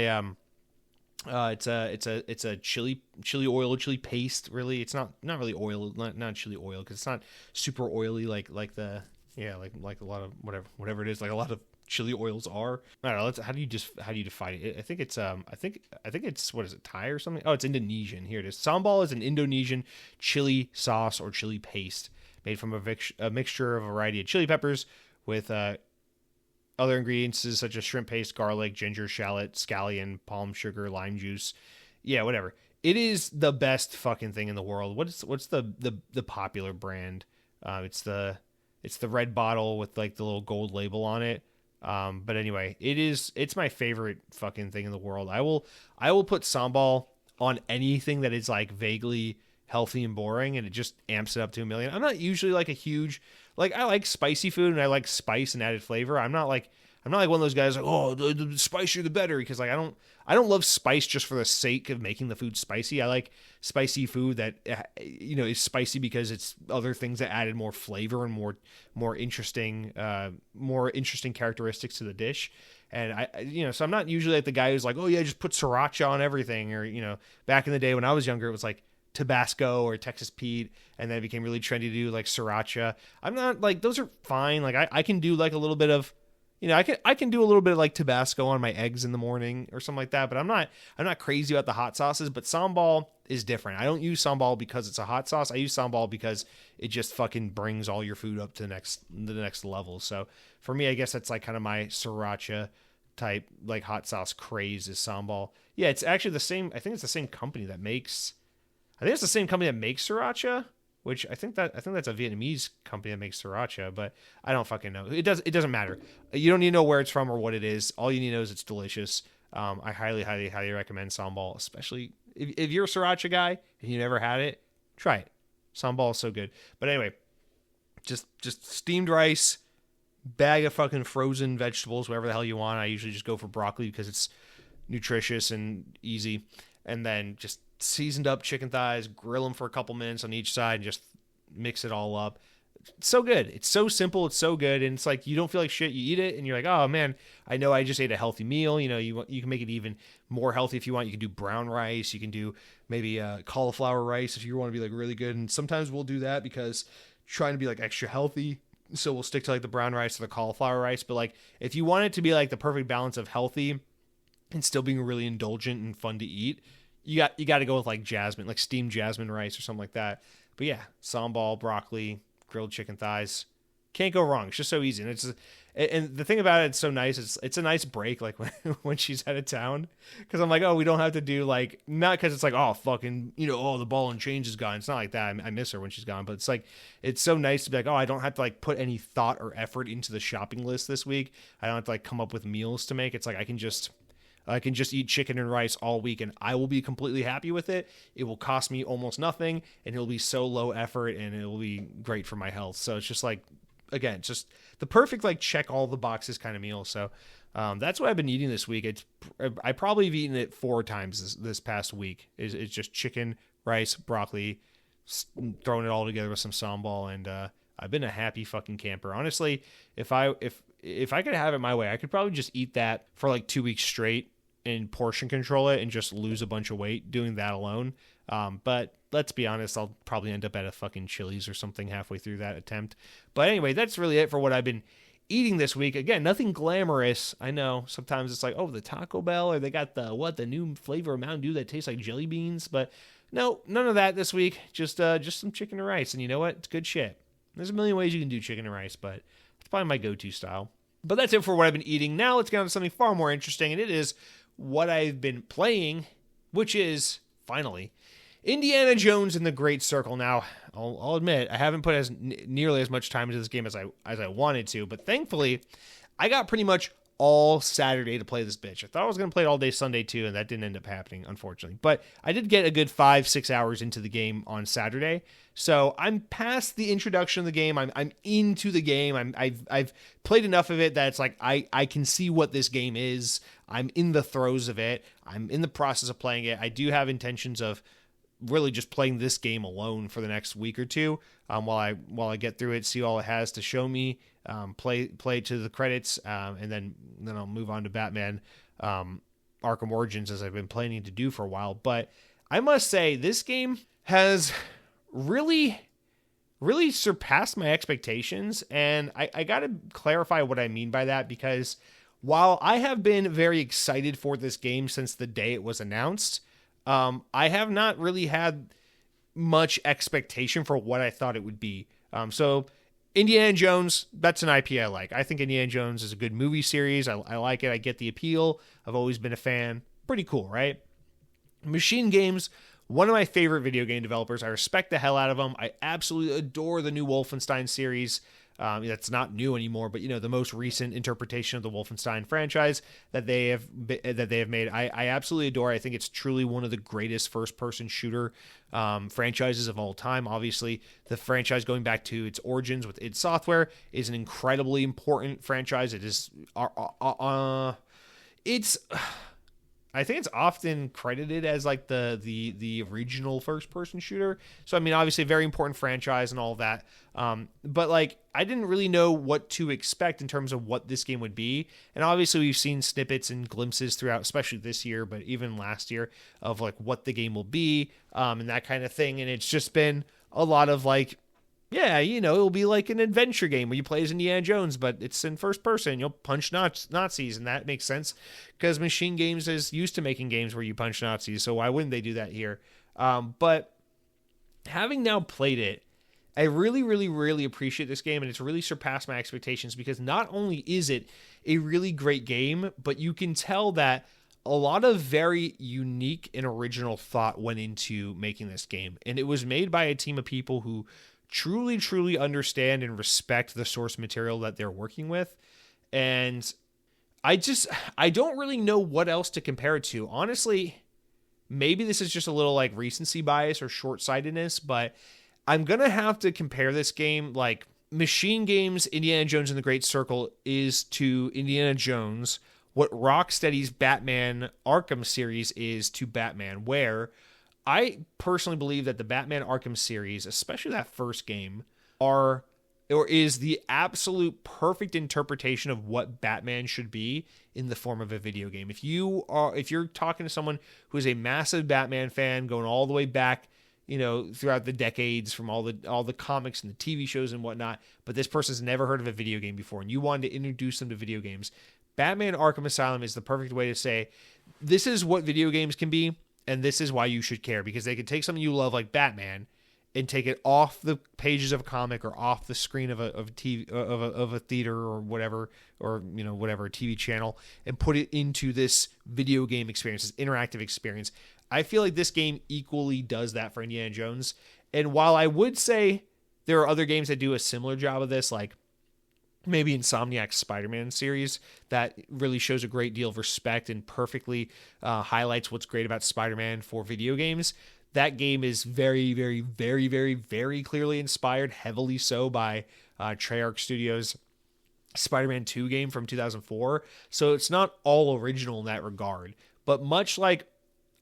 it's a chili oil, chili paste. Really, it's not really oil, not chili oil, because it's not super oily like a lot of whatever it is, like a lot of chili oils are. I don't know. How do you define it? I think it's what is it, Thai or something? Oh, it's Indonesian. Here it is. Sambal is an Indonesian chili sauce or chili paste made from a mixture of a variety of chili peppers with other ingredients such as shrimp paste, garlic, ginger, shallot, scallion, palm sugar, lime juice. Yeah, whatever. It is the best fucking thing in the world. What's the popular brand? It's the red bottle with like the little gold label on it. But anyway, it's my favorite fucking thing in the world. I will put sambal on anything that is like vaguely healthy and boring, and it just amps it up to a million. I'm not usually like a huge, like, I like spicy food and I like spice and added flavor. I'm not like one of those guys like, oh, the spicier the better, because like I don't love spice just for the sake of making the food spicy. I like spicy food that is spicy because it's other things that added more flavor and more interesting characteristics to the dish. And so I'm not usually like the guy who's like, oh yeah, just put sriracha on everything, or back in the day when I was younger, it was like Tabasco or Texas Pete, and then it became really trendy to do like sriracha. I'm not like, those are fine. Like I can do like a little bit of, I can do a little bit of like Tabasco on my eggs in the morning or something like that, but I'm not crazy about the hot sauces. But sambal is different. I don't use sambal because it's a hot sauce. I use sambal because it just fucking brings all your food up to the next level. So for me, I guess that's like kind of my sriracha type like hot sauce craze is sambal. Yeah, it's actually the same. I think it's the same company that makes. I think it's the same company that makes sriracha, which I think that's a Vietnamese company that makes sriracha, but I don't fucking know. It doesn't matter. You don't need to know where it's from or what it is. All you need to know is it's delicious. I highly, highly, highly recommend sambal, especially if you're a sriracha guy and you never had it, try it. Sambal is so good. But anyway, just steamed rice, bag of fucking frozen vegetables, whatever the hell you want. I usually just go for broccoli because it's nutritious and easy. And then just seasoned up chicken thighs, grill them for a couple minutes on each side, and just mix it all up. It's so good. It's so simple. It's so good. And it's like, you don't feel like shit. You eat it and you're like, oh man, I know I just ate a healthy meal. You can make it even more healthy if you want. You can do brown rice. You can do maybe cauliflower rice if you want to be like really good. And sometimes we'll do that because trying to be like extra healthy. So we'll stick to like the brown rice or the cauliflower rice. But like, if you want it to be like the perfect balance of healthy and still being really indulgent and fun to eat, you got to go with like jasmine, like steamed jasmine rice or something like that. But yeah, sambal, broccoli, grilled chicken thighs, can't go wrong. It's just so easy, and the thing about it, it's so nice. It's a nice break, like when she's out of town, because I'm like, oh, we don't have to do like, not because it's like, oh fucking, oh, the ball and change is gone. It's not like that. I miss her when she's gone, but it's like, it's so nice to be like, oh, I don't have to like put any thought or effort into the shopping list this week. I don't have to like come up with meals to make. It's like I can just eat chicken and rice all week and I will be completely happy with it. It will cost me almost nothing and it'll be so low effort and it will be great for my health. So it's just like, again, just the perfect, like, check all the boxes kind of meal. So that's what I've been eating this week. I probably have eaten it 4 times this past week. It's just chicken, rice, broccoli, throwing it all together with some sambal. And I've been a happy fucking camper. Honestly, if I could have it my way, I could probably just eat that for like 2 weeks straight and portion control it and just lose a bunch of weight doing that alone. But let's be honest, I'll probably end up at a fucking Chili's or something halfway through that attempt. But anyway, that's really it for what I've been eating this week. Again, nothing glamorous. I know sometimes it's like, oh, the Taco Bell, or they got the new flavor of Mountain Dew that tastes like jelly beans. But no, none of that this week. Just some chicken and rice. And you know what? It's good shit. There's a million ways you can do chicken and rice, but it's probably my go-to style. But that's it for what I've been eating. Now let's get on to something far more interesting, and it is what I've been playing, which is, finally, Indiana Jones and the Great Circle. Now, I'll admit, I haven't put nearly as much time into this game as I wanted to, but thankfully, I got pretty much all Saturday to play this bitch. I thought I was going to play it all day Sunday too, and that didn't end up happening, unfortunately. But I did get a good 5-6 hours into the game on Saturday. So I'm past the introduction of the game. I'm into the game. I've played enough of it that it's like I can see what this game is. I'm in the throes of it. I'm in the process of playing it. I do have intentions of really just playing this game alone for the next week or two, while I get through it, see all it has to show me, play to the credits, and then I'll move on to Batman Arkham Origins, as I've been planning to do for a while. But I must say, this game has really surpassed my expectations, and I gotta clarify what I mean by that, because while I have been very excited for this game since the day it was announced, I have not really had much expectation for what I thought it would be. So Indiana Jones, that's an IP I like. I think Indiana Jones is a good movie series. I like it. I get the appeal. I've always been a fan. Pretty cool, right? Machine Games, one of my favorite video game developers. I respect the hell out of them. I absolutely adore the new Wolfenstein series. That's not new anymore, but the most recent interpretation of the Wolfenstein franchise that they have made, I absolutely adore. I think it's truly one of the greatest first-person shooter franchises of all time. Obviously, the franchise going back to its origins with id Software is an incredibly important franchise. It is, I think it's often credited as like the original first-person shooter. So, I mean, obviously a very important franchise and all of that. But like, I didn't really know what to expect in terms of what this game would be. And obviously we've seen snippets and glimpses throughout, especially this year, but even last year, of like what the game will be, and that kind of thing. And it's just been a lot of like, yeah, it'll be like an adventure game where you play as Indiana Jones, but it's in first person. You'll punch Nazis, and that makes sense because Machine Games is used to making games where you punch Nazis, so why wouldn't they do that here? But having now played it, I really, really, really appreciate this game, and it's really surpassed my expectations because not only is it a really great game, but you can tell that a lot of very unique and original thought went into making this game, and it was made by a team of people who truly, truly understand and respect the source material that they're working with. And I don't really know what else to compare it to. Honestly, maybe this is just a little like recency bias or short-sightedness, but I'm going to have to compare this game like Machine Games' Indiana Jones and the Great Circle is to Indiana Jones what Rocksteady's Batman Arkham series is to Batman, where I personally believe that the Batman Arkham series, especially that first game, is the absolute perfect interpretation of what Batman should be in the form of a video game. If you're talking to someone who is a massive Batman fan, going all the way back, throughout the decades from all the comics and the TV shows and whatnot, but this person's never heard of a video game before, and you wanted to introduce them to video games, Batman Arkham Asylum is the perfect way to say, this is what video games can be, and this is why you should care, because they can take something you love like Batman and take it off the pages of a comic or off the screen of a theater or whatever, or whatever, a TV channel, and put it into this video game experience, this interactive experience. I feel like this game equally does that for Indiana Jones. And while I would say there are other games that do a similar job of this, like maybe Insomniac's Spider-Man series, that really shows a great deal of respect and perfectly highlights what's great about Spider-Man for video games. That game is very, very, very, very, very clearly inspired, heavily so, by Treyarch Studios' Spider-Man 2 game from 2004. So it's not all original in that regard. But much like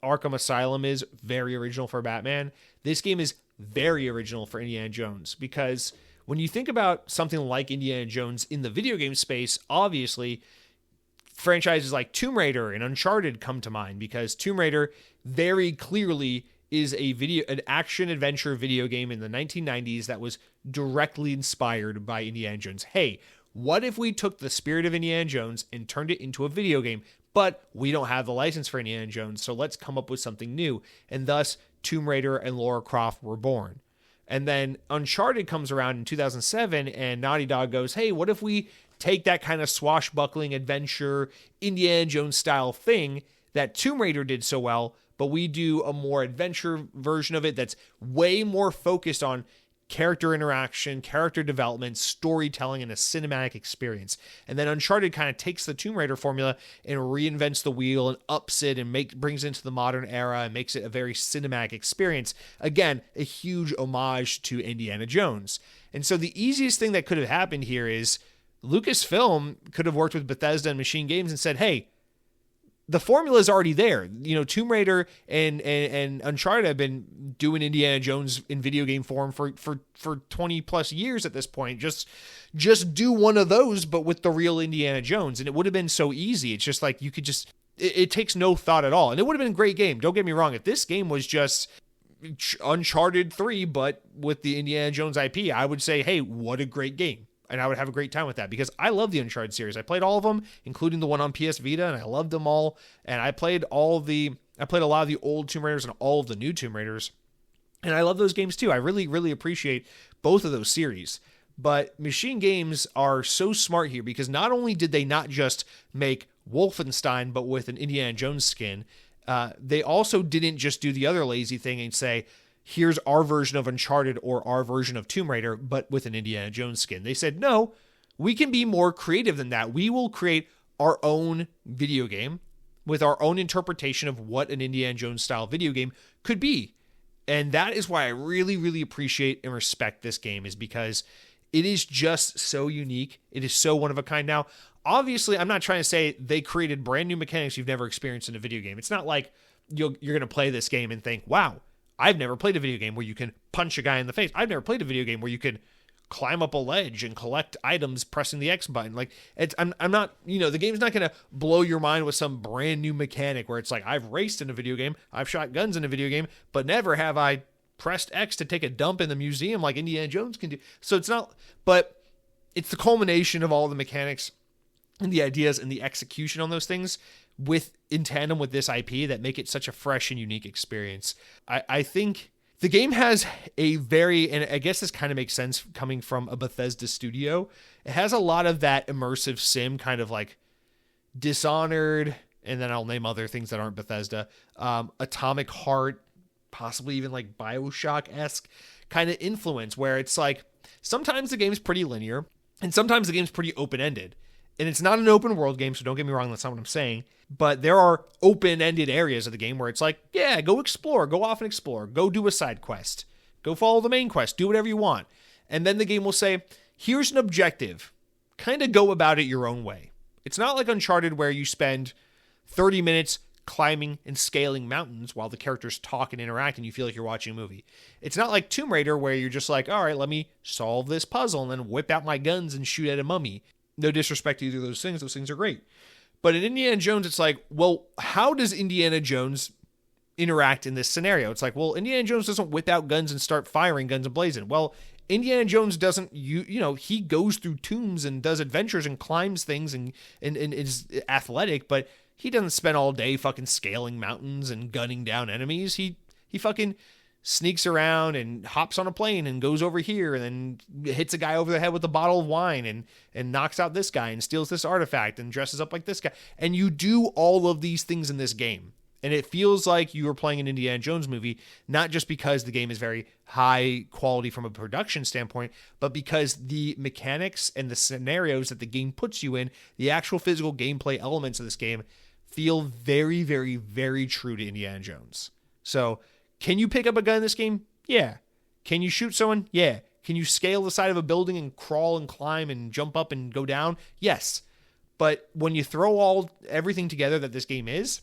Arkham Asylum is very original for Batman, this game is very original for Indiana Jones, because when you think about something like Indiana Jones in the video game space, obviously franchises like Tomb Raider and Uncharted come to mind, because Tomb Raider very clearly is an action adventure video game in the 1990s that was directly inspired by Indiana Jones. Hey, what if we took the spirit of Indiana Jones and turned it into a video game? But we don't have the license for Indiana Jones, so let's come up with something new. And thus, Tomb Raider and Lara Croft were born. And then Uncharted comes around in 2007, and Naughty Dog goes, hey, what if we take that kind of swashbuckling adventure, Indiana Jones style thing that Tomb Raider did so well, but we do a more adventure version of it that's way more focused on character interaction, character development, storytelling, and a cinematic experience. And then Uncharted kind of takes the Tomb Raider formula and reinvents the wheel and ups it and brings it into the modern era and makes it a very cinematic experience. Again, a huge homage to Indiana Jones. And so the easiest thing that could have happened here is Lucasfilm could have worked with Bethesda and Machine Games and said, hey, the formula is already there. Tomb Raider and Uncharted have been doing Indiana Jones in video game form for 20 plus years at this point. Just do one of those, but with the real Indiana Jones. And it would have been so easy. It's just like you could just, it takes no thought at all. And it would have been a great game. Don't get me wrong. If this game was just Uncharted 3, but with the Indiana Jones IP, I would say, hey, what a great game. And I would have a great time with that because I love the Uncharted series. I played all of them, including the one on PS Vita, and I loved them all. And I played a lot of the old Tomb Raiders and all of the new Tomb Raiders. And I love those games too. I really, really appreciate both of those series. But Machine Games are so smart here because not only did they not just make Wolfenstein, but with an Indiana Jones skin, they also didn't just do the other lazy thing and say, here's our version of Uncharted or our version of Tomb Raider, but with an Indiana Jones skin. They said, no, we can be more creative than that. We will create our own video game with our own interpretation of what an Indiana Jones style video game could be. And that is why I really, really appreciate and respect this game, is because it is just so unique. It is so one of a kind. Now, obviously, I'm not trying to say they created brand new mechanics you've never experienced in a video game. It's not like you're going to play this game and think, wow, I've never played a video game where you can punch a guy in the face. I've never played a video game where you can climb up a ledge and collect items pressing the X button. Like, I'm not, the game's not going to blow your mind with some brand new mechanic where it's like, I've raced in a video game, I've shot guns in a video game, but never have I pressed X to take a dump in the museum like Indiana Jones can do. So it's not, but it's the culmination of all the mechanics and the ideas and the execution on those things in tandem with this IP that make it such a fresh and unique experience. I think the game has and I guess this kind of makes sense coming from a Bethesda studio. It has a lot of that immersive sim kind of like Dishonored, and then I'll name other things that aren't Bethesda, Atomic Heart, possibly even like BioShock-esque kind of influence, where it's like sometimes the game's pretty linear and sometimes the game's pretty open-ended. And it's not an open world game, so don't get me wrong, that's not what I'm saying. But there are open-ended areas of the game where it's like, yeah, go explore, go off and explore, go do a side quest, go follow the main quest, do whatever you want. And then the game will say, here's an objective, kind of go about it your own way. It's not like Uncharted where you spend 30 minutes climbing and scaling mountains while the characters talk and interact and you feel like you're watching a movie. It's not like Tomb Raider where you're just like, all right, let me solve this puzzle and then whip out my guns and shoot at a mummy. No disrespect to either of those things. Those things are great. But in Indiana Jones, it's like, well, how does Indiana Jones interact in this scenario? It's like, well, Indiana Jones doesn't whip out guns and start firing guns ablazing. Well, Indiana Jones doesn't, he goes through tombs and does adventures and climbs things and is athletic, but he doesn't spend all day fucking scaling mountains and gunning down enemies. He fucking sneaks around and hops on a plane and goes over here and then hits a guy over the head with a bottle of wine and knocks out this guy and steals this artifact and dresses up like this guy. And you do all of these things in this game. And it feels like you are playing an Indiana Jones movie, not just because the game is very high quality from a production standpoint, but because the mechanics and the scenarios that the game puts you in, the actual physical gameplay elements of this game feel very, very, very true to Indiana Jones. So, can you pick up a gun in this game? Yeah. Can you shoot someone? Yeah. Can you scale the side of a building and crawl and climb and jump up and go down? Yes. But when you throw everything together that this game is,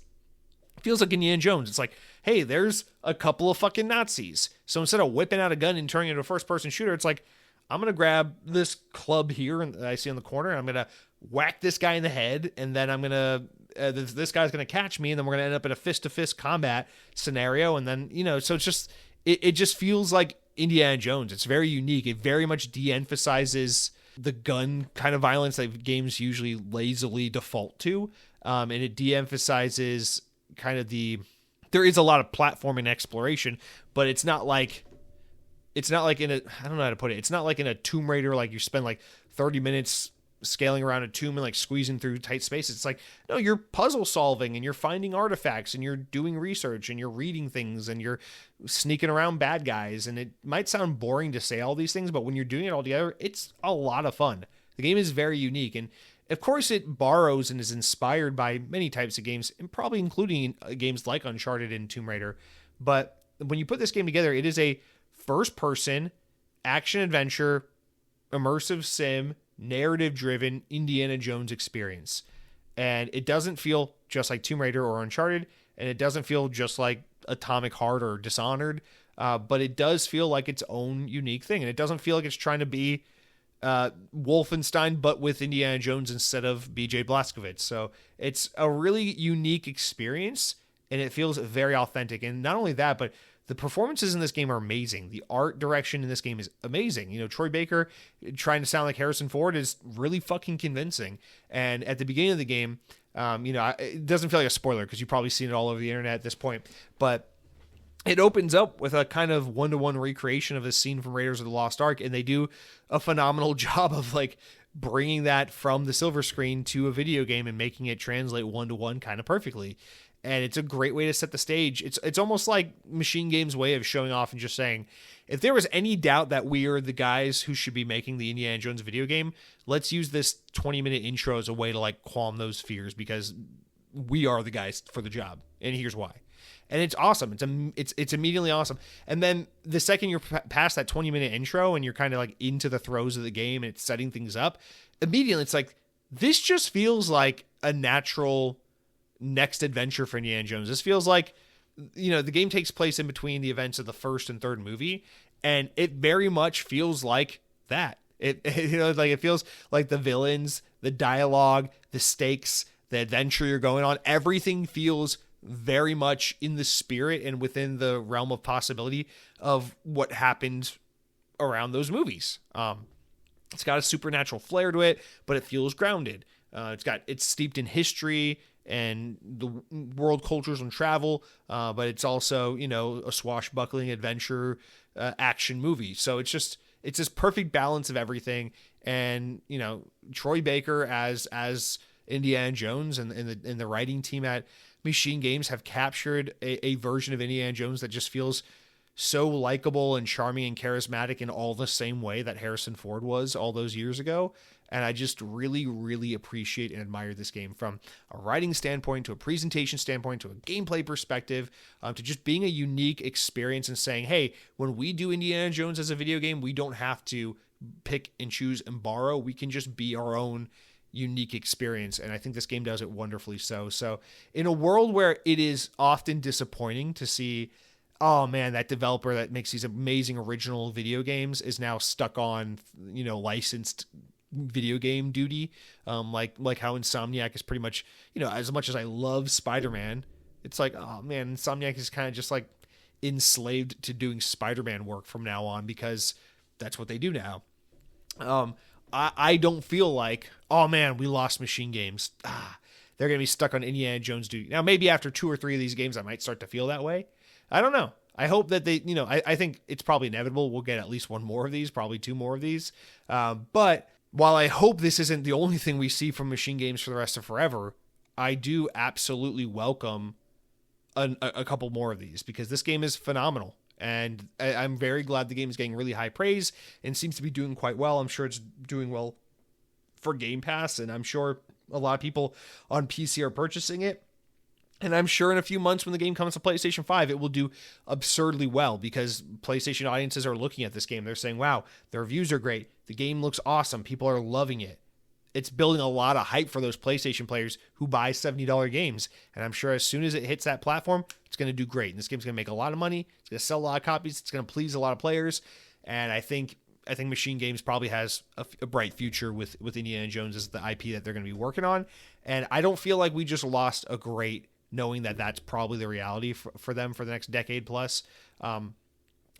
it feels like Indiana Jones. It's like, hey, there's a couple of fucking Nazis. So instead of whipping out a gun and turning it into a first-person shooter, it's like, I'm going to grab this club here that I see on the corner, and I'm going to whack this guy in the head, and then I'm going to this guy's going to catch me, and then we're going to end up in a fist-to-fist combat scenario, and then, so it's just, it just feels like Indiana Jones. It's very unique. It very much de-emphasizes the gun kind of violence that games usually lazily default to, and it de-emphasizes kind of there is a lot of platforming exploration, but it's not like I don't know how to put it. It's not like in a Tomb Raider, like you spend like 30 minutes scaling around a tomb and like squeezing through tight spaces. It's like, no, you're puzzle solving and you're finding artifacts and you're doing research and you're reading things and you're sneaking around bad guys. And it might sound boring to say all these things, but when you're doing it all together, it's a lot of fun. The game is very unique. And of course, it borrows and is inspired by many types of games, and probably including games like Uncharted and Tomb Raider. But when you put this game together, it is a first-person, action-adventure, immersive sim, narrative-driven Indiana Jones experience. And it doesn't feel just like Tomb Raider or Uncharted, and it doesn't feel just like Atomic Heart or Dishonored, but it does feel like its own unique thing. And it doesn't feel like it's trying to be Wolfenstein, but with Indiana Jones instead of BJ Blazkowicz. So it's a really unique experience, and it feels very authentic. And not only that, but the performances in this game are amazing. The art direction in this game is amazing. You know, Troy Baker trying to sound like Harrison Ford is really fucking convincing. And at the beginning of the game, it doesn't feel like a spoiler because you've probably seen it all over the internet at this point, but it opens up with a kind of one-to-one recreation of a scene from Raiders of the Lost Ark, and they do a phenomenal job of like bringing that from the silver screen to a video game and making it translate one-to-one kind of perfectly. And it's a great way to set the stage. It's almost like Machine Games' way of showing off and just saying, if there was any doubt that we are the guys who should be making the Indiana Jones video game, let's use this 20-minute intro as a way to like calm those fears, because we are the guys for the job, and here's why. And it's awesome. It's immediately awesome. And then the second you're past that 20-minute intro and you're kind of like into the throes of the game and it's setting things up, immediately it's like, this just feels like a natural next adventure for Indiana Jones. This feels like, the game takes place in between the events of the first and third movie, and it very much feels like that. It feels like the villains, the dialogue, the stakes, the adventure you're going on, everything feels very much in the spirit and within the realm of possibility of what happened around those movies. It's got a supernatural flair to it, but it feels grounded. It's steeped in history and the world cultures and travel, but it's also, a swashbuckling adventure action movie. So it's this perfect balance of everything. And, Troy Baker as Indiana Jones and the writing team at Machine Games have captured a version of Indiana Jones that just feels so likable and charming and charismatic in all the same way that Harrison Ford was all those years ago. And I just really, really appreciate and admire this game from a writing standpoint, to a presentation standpoint, to a gameplay perspective, to just being a unique experience and saying, hey, when we do Indiana Jones as a video game, we don't have to pick and choose and borrow. We can just be our own unique experience. And I think this game does it wonderfully so. So in a world where it is often disappointing to see, oh man, that developer that makes these amazing original video games is now stuck on, licensed video game duty. Like how Insomniac is pretty much, as much as I love Spider-Man, it's like, oh man, Insomniac is kind of just like enslaved to doing Spider-Man work from now on because that's what they do now. I don't feel like, oh man, we lost Machine Games. They're going to be stuck on Indiana Jones duty. Now, maybe after 2 or 3 of these games, I might start to feel that way. I don't know. I hope that they, I think it's probably inevitable. We'll get at least 1 more of these, probably 2 more of these. But while I hope this isn't the only thing we see from Machine Games for the rest of forever, I do absolutely welcome a couple more of these, because this game is phenomenal. And I'm very glad the game is getting really high praise and seems to be doing quite well. I'm sure it's doing well for Game Pass, and I'm sure a lot of people on PC are purchasing it. And I'm sure in a few months when the game comes to PlayStation 5, it will do absurdly well, because PlayStation audiences are looking at this game. They're saying, wow, the reviews are great. The game looks awesome. People are loving it. It's building a lot of hype for those PlayStation players who buy $70 games. And I'm sure as soon as it hits that platform, it's going to do great. And this game's going to make a lot of money. It's going to sell a lot of copies. It's going to please a lot of players. And I think Machine Games probably has a bright future with Indiana Jones as the IP that they're going to be working on. And I don't feel like we just lost a great, knowing that that's probably the reality for them for the next decade plus.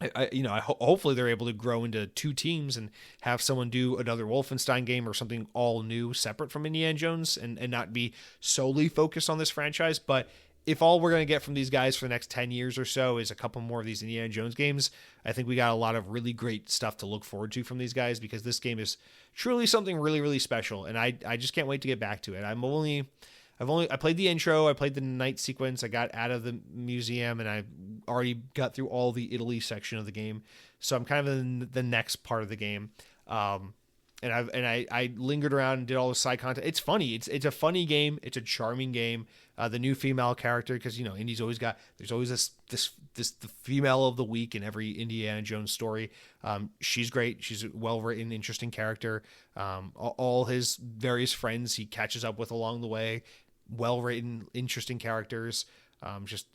Hopefully they're able to grow into 2 teams and have someone do another Wolfenstein game or something all new separate from Indiana Jones and not be solely focused on this franchise. But if all we're going to get from these guys for the next 10 years or so is a couple more of these Indiana Jones games, I think we got a lot of really great stuff to look forward to from these guys, because this game is truly something really, really special. And I just can't wait to get back to it. I played the intro, I played the night sequence, I got out of the museum, and I already got through all the Italy section of the game. So I'm kind of in the next part of the game. And I lingered around and did all the side content. It's funny. It's a funny game. It's a charming game. The new female character, because Indy's always there's always this the female of the week in every Indiana Jones story. She's great. She's a well written, interesting character. All his various friends he catches up with along the way, well written, interesting characters.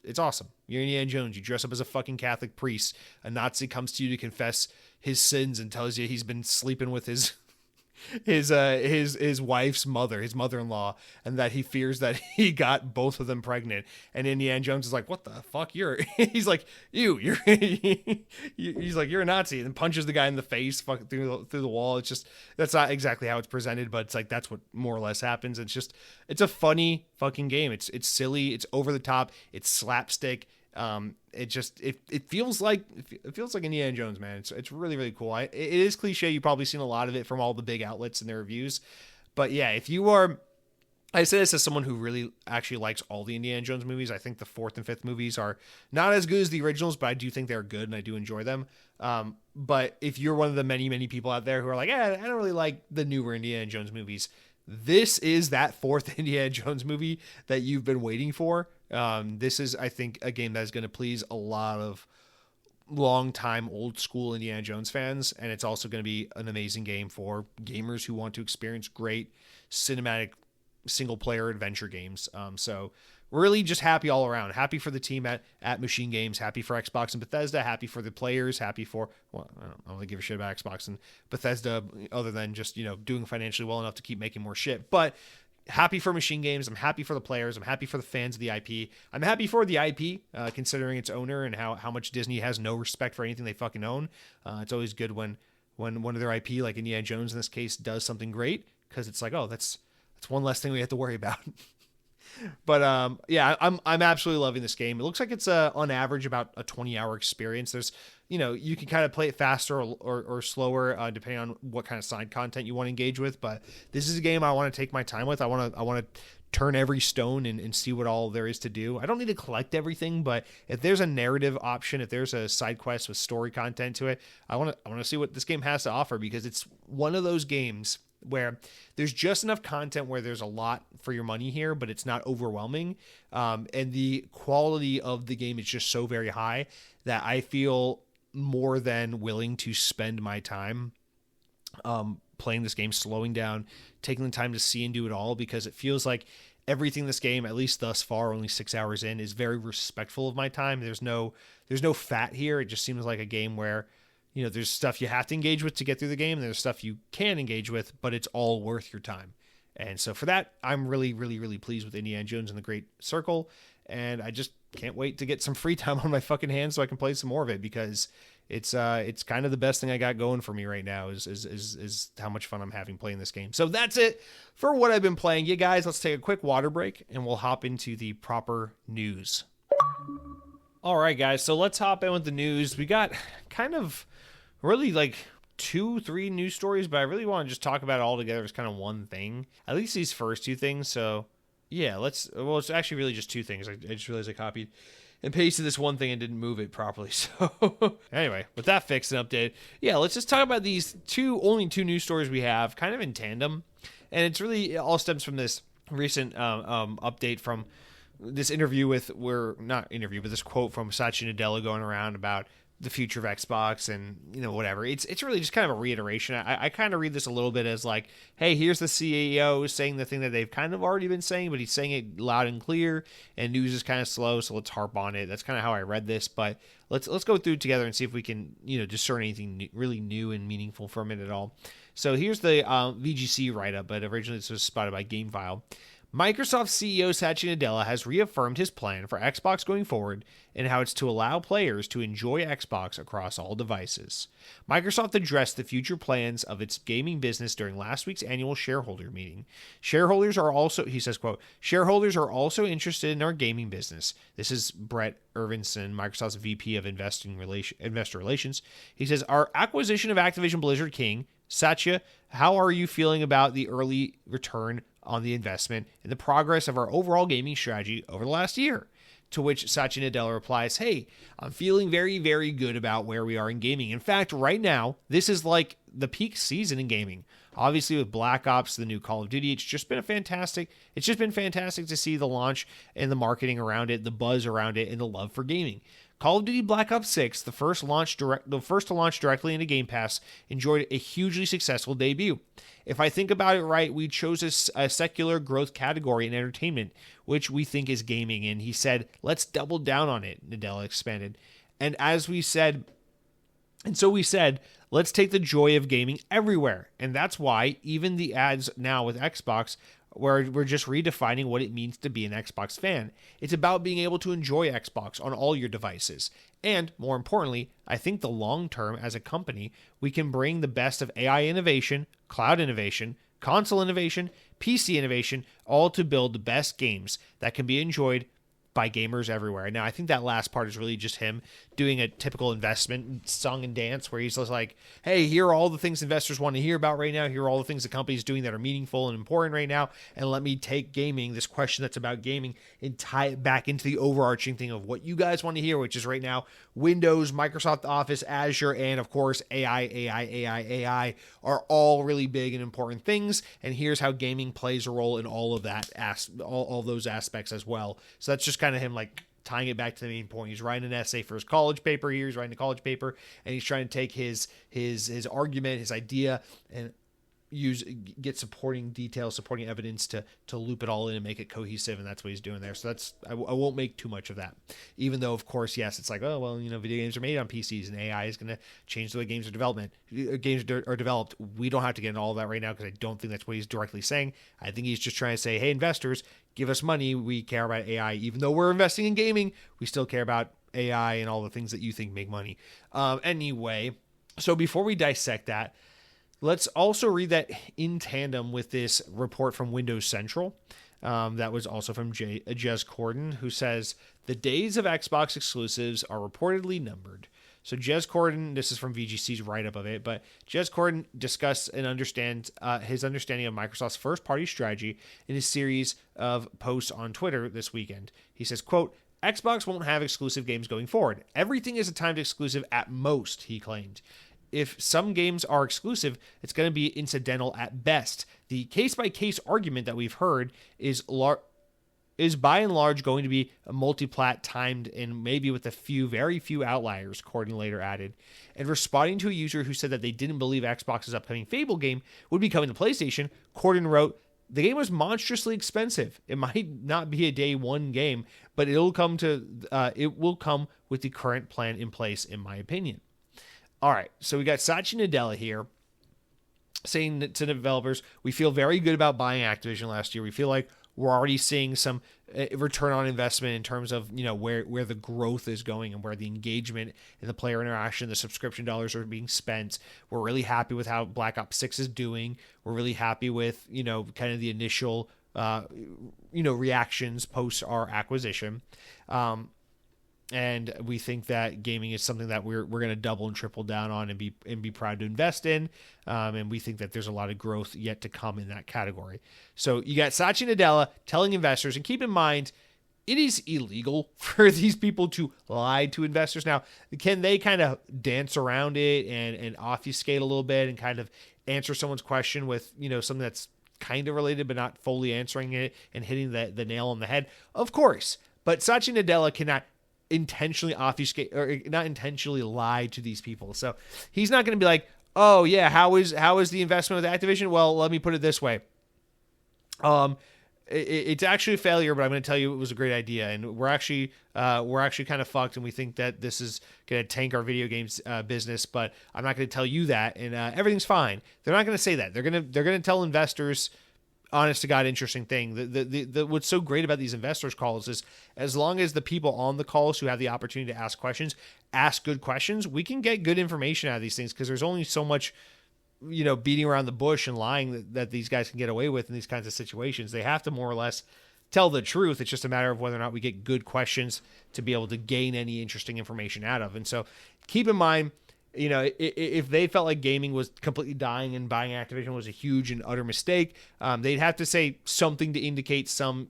It's awesome. You're Indiana Jones. You dress up as a fucking Catholic priest. A Nazi comes to you to confess his sins and tells you he's been sleeping with his wife's mother, his mother-in-law, and that he fears that he got both of them pregnant. And Indiana Jones is like, "What the fuck? He's like, you're he's like, you're a Nazi," and punches the guy in the face fucking through the wall. It's just, that's not exactly how it's presented, but it's like, that's what more or less happens. It's a funny fucking game. It's silly. It's over the top. It's slapstick. It feels like Indiana Jones, man. It's really, really cool. It is cliche. You've probably seen a lot of it from all the big outlets and their reviews, but yeah, I say this as someone who really actually likes all the Indiana Jones movies. I think the fourth and fifth movies are not as good as the originals, but I do think they're good and I do enjoy them. But if you're one of the many, many people out there who are like, I don't really like the newer Indiana Jones movies, this is that fourth Indiana Jones movie that you've been waiting for. This is, I think, a game that is going to please a lot of long-time old school Indiana Jones fans, and it's also going to be an amazing game for gamers who want to experience great cinematic single-player adventure games. So really just happy all around. Happy for the team at Machine Games, happy for Xbox and Bethesda, happy for the players, happy for, well, I don't really give a shit about Xbox and Bethesda other than just, doing financially well enough to keep making more shit. But happy for Machine Games. I'm happy for the players. I'm happy for the fans of the IP. I'm happy for the IP, considering its owner and how much Disney has no respect for anything they fucking own. It's always good when one of their IP, like Indiana Jones in this case, does something great, because it's like, oh, that's one less thing we have to worry about. But yeah, I'm absolutely loving this game. It looks like it's on average about a 20-hour experience. There's, you can kind of play it faster or slower depending on what kind of side content you want to engage with. But this is a game I want to take my time with. I want to turn every stone and see what all there is to do. I don't need to collect everything, but if there's a narrative option, if there's a side quest with story content to it, I want to see what this game has to offer, because it's one of those games where there's just enough content where there's a lot for your money here, but it's not overwhelming. And the quality of the game is just so very high that I feel more than willing to spend my time playing this game, slowing down, taking the time to see and do it all, because it feels like everything in this game, at least thus far, only 6 hours in, is very respectful of my time. There's no fat here. It just seems like a game where, there's stuff you have to engage with to get through the game, and there's stuff you can engage with, but it's all worth your time. And so for that, I'm really, really, really pleased with Indiana Jones and the Great Circle, and I just can't wait to get some free time on my fucking hands so I can play some more of it, because it's kind of the best thing I got going for me right now is how much fun I'm having playing this game. So that's it for what I've been playing. You guys, let's take a quick water break, and we'll hop into the proper news. All right, guys, so let's hop in with the news. We got kind of really like 2-3 news stories, but I really want to just talk about it all together as kind of one thing, at least these first two things. So yeah, it's actually really just two things. I just realized I copied and pasted this one thing and didn't move it properly. So anyway, with that fixed and updated, yeah, let's just talk about these only two news stories we have kind of in tandem. And it all stems from this recent update from this this quote from Satya Nadella going around about the future of Xbox and, whatever. It's really just kind of a reiteration. I kind of read this a little bit as like, hey, here's the CEO saying the thing that they've kind of already been saying, but he's saying it loud and clear, and news is kind of slow, so let's harp on it. That's kind of how I read this, but let's go through it together and see if we can, discern anything really new and meaningful from it at all. So here's the VGC write-up, but originally this was spotted by GameFile. Microsoft CEO Satya Nadella has reaffirmed his plan for Xbox going forward and how it's to allow players to enjoy Xbox across all devices. Microsoft addressed the future plans of its gaming business during last week's annual shareholder meeting. Shareholders are also, he says, quote, shareholders are also interested in our gaming business. This is Brett Irvinson, Microsoft's VP of Investor Relations. He says, our acquisition of Activision Blizzard King, Satya, how are you feeling about the early return on the investment and the progress of our overall gaming strategy over the last year? To which Satya Nadella replies, hey, I'm feeling very, very good about where we are in gaming. In fact, right now, this is like the peak season in gaming. Obviously, with Black Ops, the new Call of Duty, it's just been fantastic to see the launch and the marketing around it, the buzz around it, and the love for gaming. Call of Duty Black Ops 6, the first to launch directly into Game Pass, enjoyed a hugely successful debut. If I think about it right, we chose a secular growth category in entertainment, which we think is gaming, and he said, let's double down on it, Nadella expanded. And we said, let's take the joy of gaming everywhere. And that's why even the ads now with Xbox, where we're just redefining what it means to be an Xbox fan. It's about being able to enjoy Xbox on all your devices. And more importantly, I think the long term as a company, we can bring the best of AI innovation, cloud innovation, console innovation, PC innovation, all to build the best games that can be enjoyed by gamers everywhere. Now, I think that last part is really just him doing a typical investment song and dance where he's just like, hey, here are all the things investors want to hear about right now. Here are all the things the company's doing that are meaningful and important right now. And let me take gaming, this question that's about gaming, and tie it back into the overarching thing of what you guys want to hear, which is right now Windows, Microsoft Office, Azure, and of course, AI are all really big and important things. And here's how gaming plays a role in all of that, all those aspects as well. So that's just kind of him like tying it back to the main point. He's writing an essay for his college paper here. He's writing a college paper, and he's trying to take his argument, his idea, and get supporting details, supporting evidence to loop it all in and make it cohesive, and that's what he's doing there. So I won't make too much of that, even though of course, yes, it's like, oh well, video games are made on PCs and AI is going to change the way games are developed. We don't have to get into all of that right now because I don't think that's what he's directly saying. I think he's just trying to say, hey, investors, give us money. We care about AI, even though we're investing in gaming. We still care about AI and all the things that you think make money. Anyway, so before we dissect that, let's also read that in tandem with this report from Windows Central. That was also from Jez Corden, who says, the days of Xbox exclusives are reportedly numbered. So Jez Corden, this is from VGC's write-up of it, but Jez Corden discussed and his understanding of Microsoft's first-party strategy in his series of posts on Twitter this weekend. He says, quote, Xbox won't have exclusive games going forward. Everything is a timed exclusive at most, he claimed. If some games are exclusive, it's going to be incidental at best. The case-by-case argument that we've heard is by and large going to be a multi-plat timed and maybe with very few outliers, Corden later added. And responding to a user who said that they didn't believe Xbox's upcoming Fable game would be coming to PlayStation, Corden wrote, the game was monstrously expensive. It might not be a day one game, but it will come with the current plan in place, in my opinion. All right, so we got Satya Nadella here saying to developers, we feel very good about buying Activision last year. We feel like we're already seeing some return on investment in terms of where the growth is going and where the engagement and the player interaction, the subscription dollars are being spent. We're really happy with how Black Ops 6 is doing. We're really happy with kind of the initial reactions post our acquisition. And we think that gaming is something that we're going to double and triple down on and be proud to invest in. And we think that there's a lot of growth yet to come in that category. So you got Satya Nadella telling investors, and keep in mind, it is illegal for these people to lie to investors. Now, can they kind of dance around it and obfuscate a little bit and kind of answer someone's question with, something that's kind of related but not fully answering it and hitting the nail on the head? Of course. But Satya Nadella cannot intentionally obfuscate or not intentionally lie to these people. So he's not going to be like, oh yeah, how is the investment with Activision? Well, let me put it this way. It's actually a failure, but I'm going to tell you it was a great idea, and we're actually kind of fucked, and we think that this is going to tank our video games business. But I'm not going to tell you that, and everything's fine. They're not going to say that. They're going to tell investors honest to God, interesting thing. What's so great about these investors calls is as long as the people on the calls who have the opportunity to ask questions, ask good questions, we can get good information out of these things because there's only so much, beating around the bush and lying that these guys can get away with in these kinds of situations. They have to more or less tell the truth. It's just a matter of whether or not we get good questions to be able to gain any interesting information out of. And so keep in mind, if they felt like gaming was completely dying and buying Activision was a huge and utter mistake, they'd have to say something to indicate some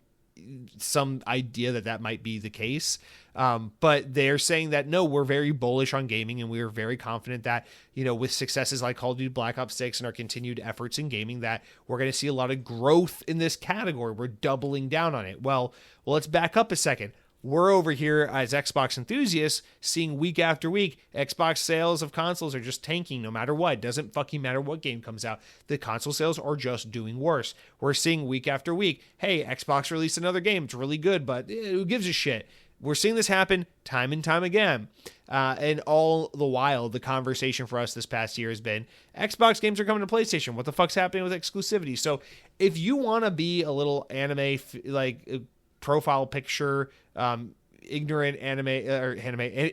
idea that might be the case. But they're saying that, no, we're very bullish on gaming and we're very confident that, with successes like Call of Duty Black Ops 6 and our continued efforts in gaming, that we're going to see a lot of growth in this category. We're doubling down on it. Well, let's back up a second. We're over here as Xbox enthusiasts seeing week after week, Xbox sales of consoles are just tanking no matter what. Doesn't fucking matter what game comes out. The console sales are just doing worse. We're seeing week after week, hey, Xbox released another game. It's really good, but who gives a shit? We're seeing this happen time and time again. And all the while, the conversation for us this past year has been, Xbox games are coming to PlayStation. What the fuck's happening with exclusivity? So if you want to be a little anime, profile picture, ignorant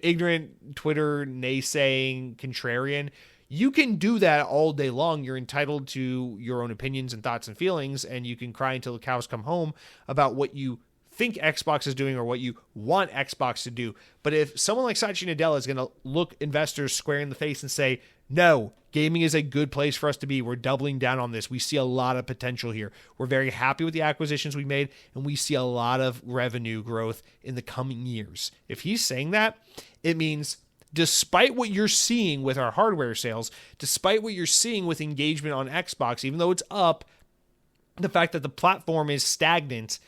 ignorant Twitter naysaying contrarian, you can do that all day long. You're entitled to your own opinions and thoughts and feelings, and you can cry until the cows come home about what you think Xbox is doing or what you want Xbox to do. But if someone like Satya Nadella is going to look investors square in the face and say, no, gaming is a good place for us to be. We're doubling down on this. We see a lot of potential here. We're very happy with the acquisitions we made, and we see a lot of revenue growth in the coming years. If he's saying that, it means despite what you're seeing with our hardware sales, despite what you're seeing with engagement on Xbox, even though it's up, the fact that the platform is stagnant,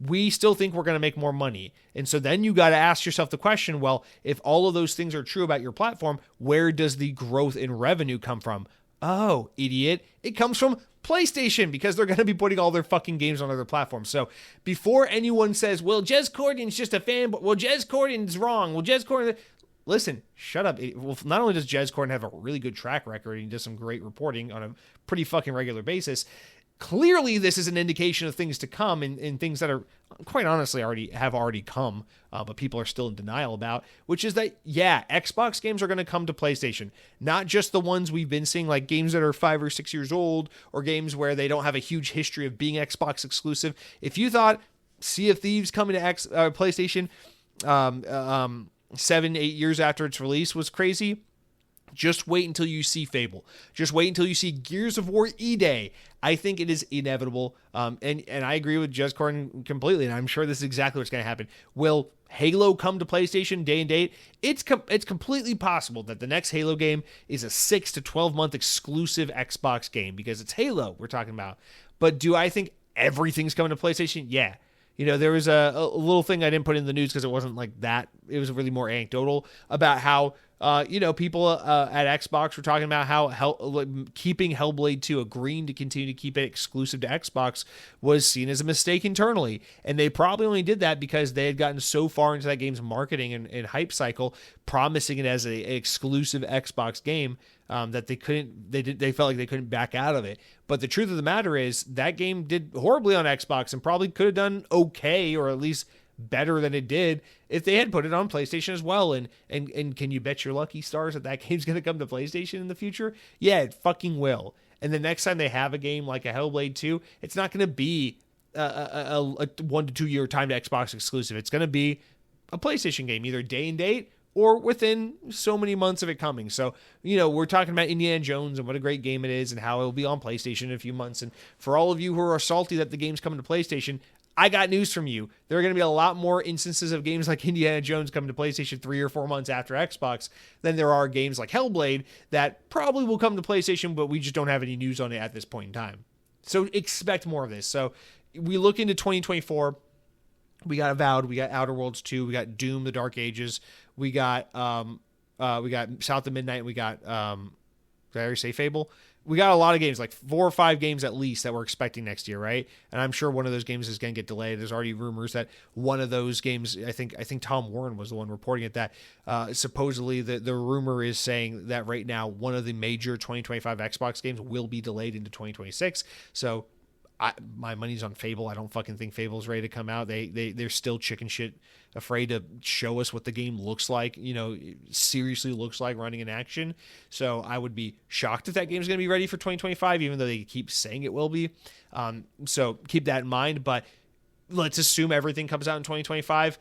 we still think we're going to make more money. And so then you got to ask yourself the question, well, if all of those things are true about your platform, where does the growth in revenue come from? Oh, idiot. It comes from PlayStation because they're going to be putting all their fucking games on other platforms. So before anyone says, well, Jez Corden's just a fan, but well, Jez Corden's wrong. Well, Jez Corden, listen, shut up. Well, not only does Jez Corden have a really good track record, he does some great reporting on a pretty fucking regular basis. Clearly, this is an indication of things to come and things that are quite honestly already come, but people are still in denial about, which is that, yeah, Xbox games are going to come to PlayStation. Not just the ones we've been seeing, like games that are 5 or 6 years old or games where they don't have a huge history of being Xbox exclusive. If you thought Sea of Thieves coming to PlayStation 7-8 years after its release was crazy, just wait until you see Fable. Just wait until you see Gears of War E-Day. I think it is inevitable. And I agree with Jez Corden completely, and I'm sure this is exactly what's going to happen. Will Halo come to PlayStation day and date? It's completely possible that the next Halo game is a 6 to 12 month exclusive Xbox game because it's Halo we're talking about. But do I think everything's coming to PlayStation? Yeah. There was a little thing I didn't put in the news because it wasn't like that. It was really more anecdotal about how, people at Xbox were talking about how keeping Hellblade 2, agreeing to continue to keep it exclusive to Xbox, was seen as a mistake internally. And they probably only did that because they had gotten so far into that game's marketing and hype cycle, promising it as an exclusive Xbox game, that they felt like they couldn't back out of it. But the truth of the matter is that game did horribly on Xbox and probably could have done okay, or at least better than it did, if they had put it on PlayStation as well. And can you bet your lucky stars that game's going to come to PlayStation in the future? Yeah, it fucking will. And the next time they have a game like a Hellblade 2, it's not going to be a 1 to 2 year timed Xbox exclusive. It's going to be a PlayStation game, either day and date or within so many months of it coming. So, we're talking about Indiana Jones and what a great game it is and how it will be on PlayStation in a few months. And for all of you who are salty that the game's coming to PlayStation, I got news from you. There are going to be a lot more instances of games like Indiana Jones coming to PlayStation 3 or 4 months after Xbox than there are games like Hellblade that probably will come to PlayStation, but we just don't have any news on it at this point in time. So expect more of this. So we look into 2024. We got Avowed, we got Outer Worlds 2, we got Doom: The Dark Ages, we got South of Midnight, we got did I already say Fable? We got a lot of games, like 4 or 5 games at least, that we're expecting next year, right? And I'm sure one of those games is going to get delayed. There's already rumors that one of those games, I think Tom Warren was the one reporting it, that supposedly the rumor is saying that right now one of the major 2025 Xbox games will be delayed into 2026. So My money's on Fable. I don't fucking think Fable's ready to come out. They're still chicken shit afraid to show us what the game looks like, seriously looks like running in action. So I would be shocked if that game's going to be ready for 2025, even though they keep saying it will be. So keep that in mind, but let's assume everything comes out in 2025.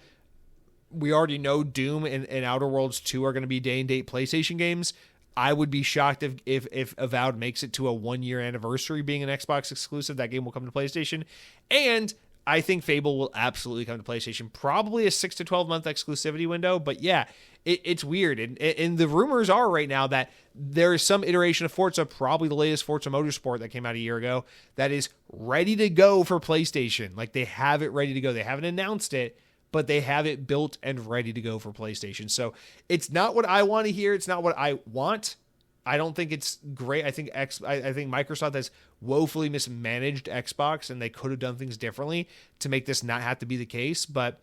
We already know Doom and Outer Worlds 2 are going to be day and date PlayStation games. I would be shocked if Avowed makes it to a 1-year anniversary being an Xbox exclusive. That game will come to PlayStation. And I think Fable will absolutely come to PlayStation. Probably a 6 to 12 month exclusivity window. But yeah, it's weird. And the rumors are right now that there is some iteration of Forza, probably the latest Forza Motorsport that came out a year ago, that is ready to go for PlayStation. Like, they have it ready to go. They haven't announced it, but they have it built and ready to go for PlayStation. So it's not what I want to hear. It's not what I want. I don't think it's great. I think Microsoft has woefully mismanaged Xbox, and they could have done things differently to make this not have to be the case. But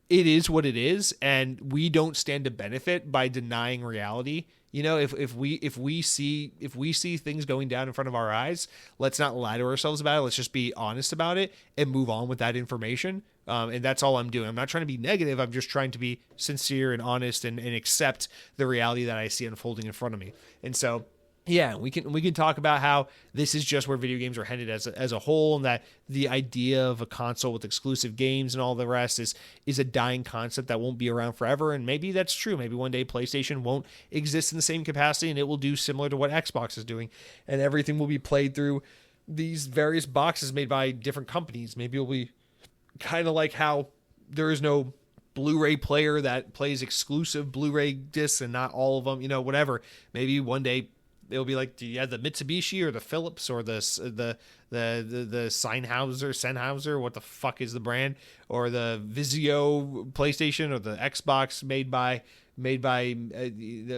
it is what it is, and we don't stand to benefit by denying reality. If we see things going down in front of our eyes, let's not lie to ourselves about it. Let's just be honest about it and move on with that information. And that's all I'm doing. I'm not trying to be negative. I'm just trying to be sincere and honest and accept the reality that I see unfolding in front of me. And so, yeah, we can talk about how this is just where video games are headed as a whole, and that the idea of a console with exclusive games and all the rest is a dying concept that won't be around forever. And maybe that's true. Maybe one day PlayStation won't exist in the same capacity, and it will do similar to what Xbox is doing, and everything will be played through these various boxes made by different companies. Maybe it'll be kind of like how there is no Blu-ray player that plays exclusive Blu-ray discs and not all of them, whatever. Maybe one day it'll be like, do you have the Mitsubishi or the Philips or the Sennheiser, what the fuck is the brand, or the Vizio PlayStation, or the Xbox made by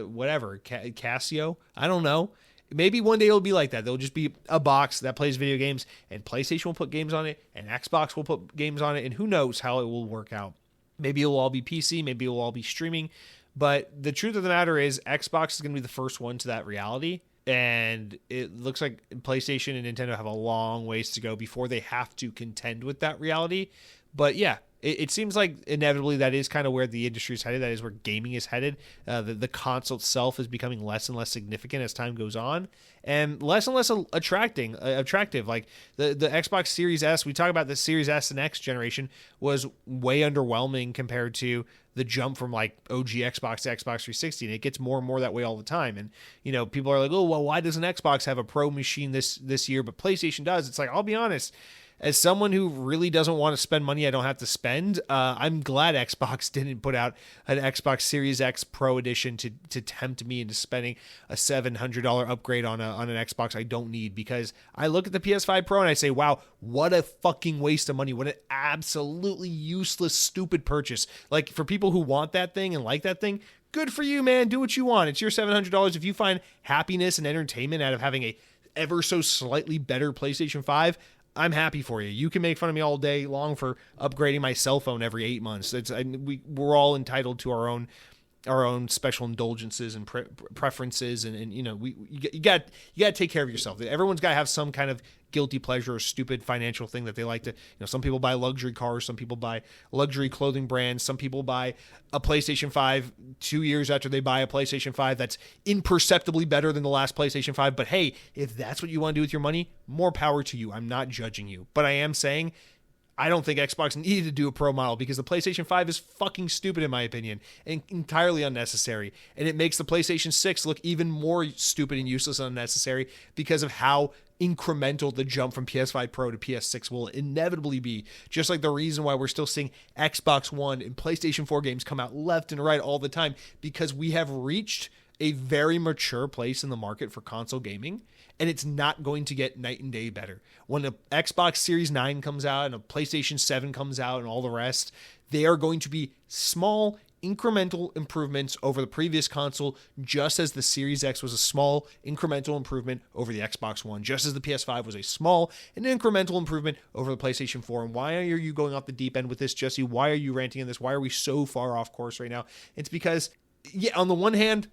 whatever, Casio. I don't know. Maybe one day it'll be like that. There'll just be a box that plays video games, and PlayStation will put games on it, and Xbox will put games on it, and who knows how it will work out. Maybe it'll all be PC, maybe it'll all be streaming, but the truth of the matter is Xbox is going to be the first one to that reality, and it looks like PlayStation and Nintendo have a long ways to go before they have to contend with that reality. But yeah, it seems like inevitably that is kind of where the industry is headed. That is where gaming is headed. The console itself is becoming less and less significant as time goes on, and less attractive. Like the Xbox Series S, we talk about the Series S and X generation, was way underwhelming compared to the jump from like OG Xbox to Xbox 360, and it gets more and more that way all the time. And people are like, oh well, why doesn't Xbox have a Pro machine this year, but PlayStation does? It's like, I'll be honest, as someone who really doesn't want to spend money I don't have to spend, I'm glad Xbox didn't put out an Xbox Series X Pro edition to tempt me into spending a $700 upgrade on an Xbox I don't need, because I look at the PS5 Pro and I say, wow, what a fucking waste of money. What an absolutely useless, stupid purchase. Like, for people who want that thing and like that thing, good for you, man. Do what you want. It's your $700. If you find happiness and entertainment out of having a ever so slightly better PlayStation 5, I'm happy for you. You can make fun of me all day long for upgrading my cell phone every 8 months. We're all entitled to our own special indulgences and preferences, and you got to take care of yourself. Everyone's got to have some kind of guilty pleasure or stupid financial thing that they like to. Some people buy luxury cars, some people buy luxury clothing brands, some people buy a PlayStation 5 2 years after they buy a PlayStation 5 that's imperceptibly better than the last PlayStation 5. But hey, if that's what you want to do with your money, more power to you. I'm not judging you, but I am saying I don't think Xbox needed to do a Pro model, because the PlayStation 5 is fucking stupid in my opinion and entirely unnecessary. And it makes the PlayStation 6 look even more stupid and useless and unnecessary because of how incremental the jump from PS5 Pro to PS6 will inevitably be. Just like the reason why we're still seeing Xbox One and PlayStation 4 games come out left and right all the time, because we have reached a very mature place in the market for console gaming, and it's not going to get night and day better. When the Xbox Series 9 comes out and a PlayStation 7 comes out and all the rest, they are going to be small incremental improvements over the previous console, just as the Series X was a small incremental improvement over the Xbox One, just as the PS5 was a small and incremental improvement over the PlayStation 4. And why are you going off the deep end with this, Jesse? Why are you ranting in this? Why are we so far off course right now? It's because, yeah, on the one hand,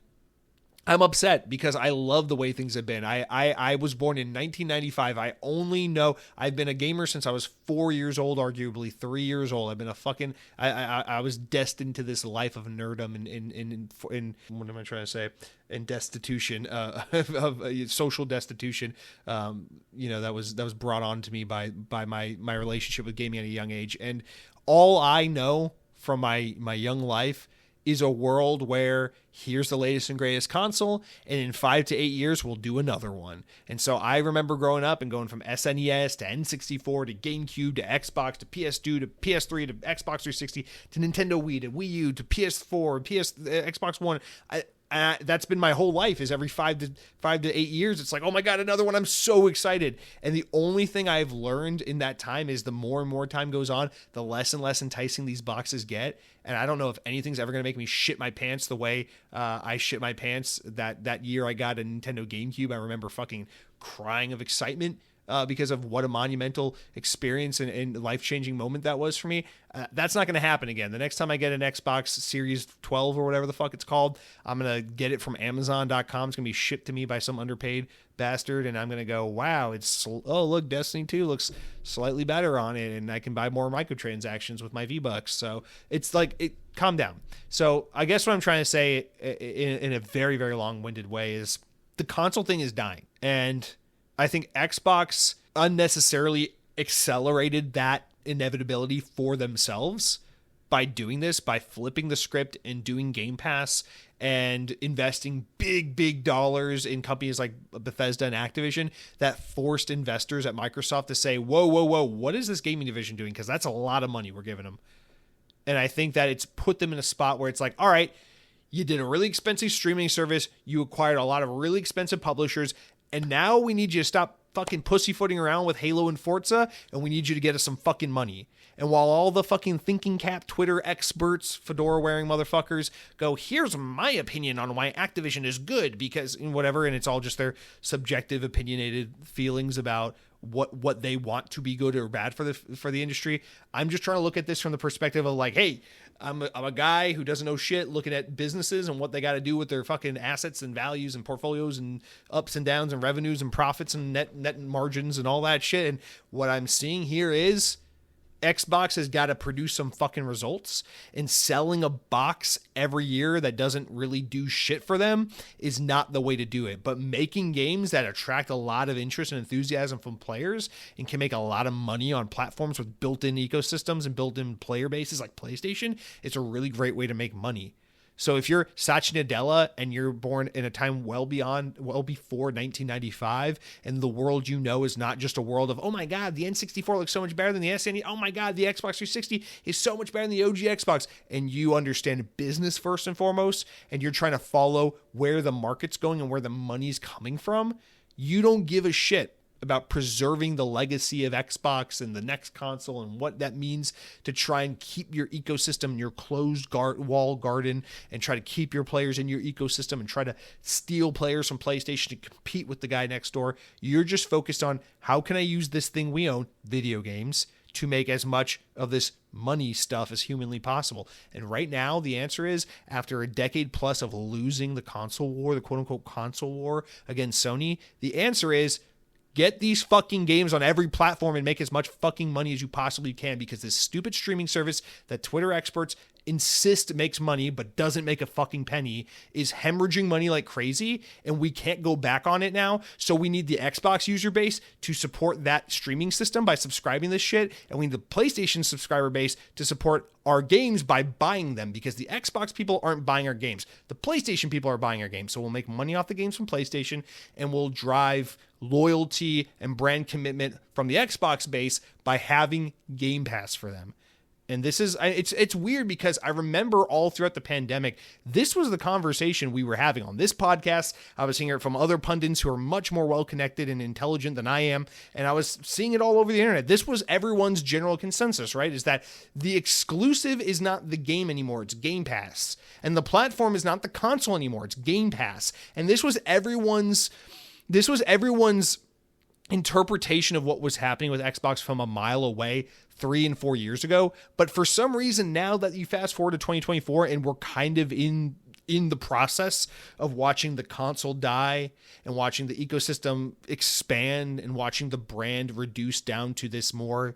I'm upset because I love the way things have been. I was born in 1995. I only know I've been a gamer since I was 4 years old, arguably 3 years old. I've been a fucking I was destined to this life of nerdom in what am I trying to say? In destitution, of social destitution. That was brought on to me by my relationship with gaming at a young age, and all I know from my young life is a world where here's the latest and greatest console, and in 5 to 8 years, we'll do another one. And so I remember growing up and going from SNES to N64 to GameCube to Xbox to PS2 to PS3 to Xbox 360 to Nintendo Wii to Wii U to PS4, Xbox One. That's been my whole life, is every 5 to 8 years, it's like, oh my God, another one. I'm so excited. And the only thing I've learned in that time is the more and more time goes on, the less and less enticing these boxes get. And I don't know if anything's ever going to make me shit my pants the way I shit my pants that year I got a Nintendo GameCube. I remember fucking crying of excitement because of what a monumental experience and life-changing moment that was for me. That's not going to happen again. The next time I get an Xbox Series 12 or whatever the fuck it's called, I'm going to get it from Amazon.com. It's going to be shipped to me by some underpaid bastard, and I'm going to go, wow, look, Destiny 2 looks slightly better on it, and I can buy more microtransactions with my V-Bucks. So it's like, calm down. So I guess what I'm trying to say in a very, very long-winded way is the console thing is dying. And I think Xbox unnecessarily accelerated that inevitability for themselves by doing this, by flipping the script and doing Game Pass and investing big dollars in companies like Bethesda and Activision that forced investors at Microsoft to say, whoa, what is this gaming division doing? Because that's a lot of money we're giving them. And I think that it's put them in a spot where it's like, all right, you did a really expensive streaming service, you acquired a lot of really expensive publishers, and now we need you to stop fucking pussyfooting around with Halo and Forza, and we need you to get us some fucking money. And while all the fucking thinking cap Twitter experts, fedora-wearing motherfuckers go, here's my opinion on why Activision is good, because whatever, and it's all just their subjective, opinionated feelings about what they want to be good or bad for the industry. I'm just trying to look at this from the perspective of like, hey, I'm a guy who doesn't know shit, looking at businesses and what they got to do with their fucking assets and values and portfolios and ups and downs and revenues and profits and net margins and all that shit. And what I'm seeing here is Xbox has got to produce some fucking results, and selling a box every year that doesn't really do shit for them is not the way to do it. But making games that attract a lot of interest and enthusiasm from players and can make a lot of money on platforms with built-in ecosystems and built-in player bases like PlayStation, it's a really great way to make money. So if you're Satya Nadella and you're born in a time well before 1995, and the world you know is not just a world of, oh my God, the N64 looks so much better than the SNES, oh my God, the Xbox 360 is so much better than the OG Xbox, and you understand business first and foremost, and you're trying to follow where the market's going and where the money's coming from, you don't give a shit about preserving the legacy of Xbox and the next console and what that means to try and keep your ecosystem in your closed wall garden and try to keep your players in your ecosystem and try to steal players from PlayStation to compete with the guy next door. You're just focused on, how can I use this thing we own, video games, to make as much of this money stuff as humanly possible. And right now, the answer is, after a decade plus of losing the console war, the quote-unquote console war against Sony, the answer is, get these fucking games on every platform and make as much fucking money as you possibly can, because this stupid streaming service that Twitter experts insist makes money but doesn't make a fucking penny is hemorrhaging money like crazy, and we can't go back on it now. So we need the Xbox user base to support that streaming system by subscribing this shit, and we need the PlayStation subscriber base to support our games by buying them, because the Xbox people aren't buying our games. The PlayStation people are buying our games. So we'll make money off the games from PlayStation, and we'll drive loyalty and brand commitment from the Xbox base by having Game Pass for them. And this is, it's weird, because I remember all throughout the pandemic, this was the conversation we were having on this podcast. I was hearing it from other pundits who are much more well-connected and intelligent than I am, and I was seeing it all over the internet. This was everyone's general consensus, right? Is that the exclusive is not the game anymore, it's Game Pass. And the platform is not the console anymore, it's Game Pass. And this was everyone's interpretation of what was happening with Xbox from a mile away 3 and 4 years ago. But for some reason, now that you fast forward to 2024 and we're kind of in in the process of watching the console die and watching the ecosystem expand and watching the brand reduce down to this more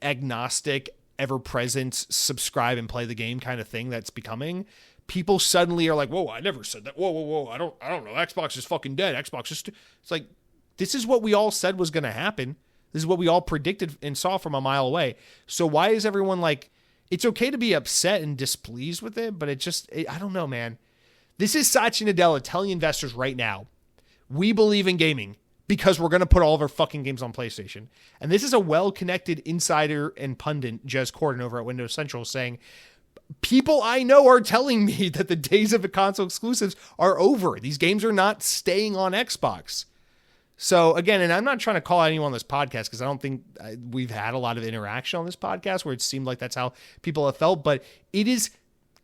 agnostic, ever-present, subscribe and play the game kind of thing that's becoming, people suddenly are like, whoa, I never said that. Whoa. I don't know. Xbox is fucking dead. Xbox is... It's like, this is what we all said was going to happen. This is what we all predicted and saw from a mile away. So why is everyone like... It's okay to be upset and displeased with it, but I don't know, man. This is Satya Nadella telling investors right now, we believe in gaming because we're going to put all of our fucking games on PlayStation. And this is a well-connected insider and pundit, Jez Corden over at Windows Central, saying, people I know are telling me that the days of the console exclusives are over. These games are not staying on Xbox. So again, and I'm not trying to call out anyone on this podcast because I don't think we've had a lot of interaction on this podcast where it seemed like that's how people have felt, but it is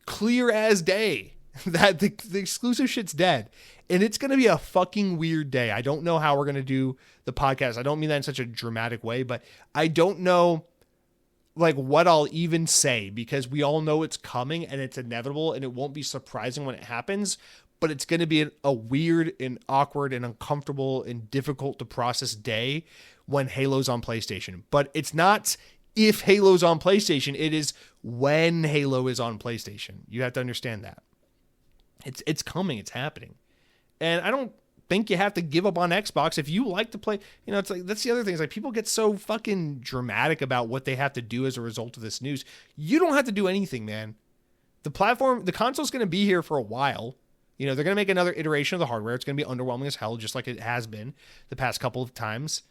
clear as day that the exclusive shit's dead. And it's going to be a fucking weird day. I don't know how we're going to do the podcast. I don't mean that in such a dramatic way, but I don't know like what I'll even say because we all know it's coming and it's inevitable and it won't be surprising when it happens. But it's going to be a weird and awkward and uncomfortable and difficult to process day when Halo's on PlayStation. But it's not if Halo's on PlayStation, it is when Halo is on PlayStation. You have to understand that. It's coming, it's happening. And I don't think you have to give up on Xbox if you like to play. You know, it's like that's the other thing. Is like people get so fucking dramatic about what they have to do as a result of this news. You don't have to do anything, man. The console's going to be here for a while. You know, they're going to make another iteration of the hardware. It's going to be underwhelming as hell, just like it has been the past couple of times.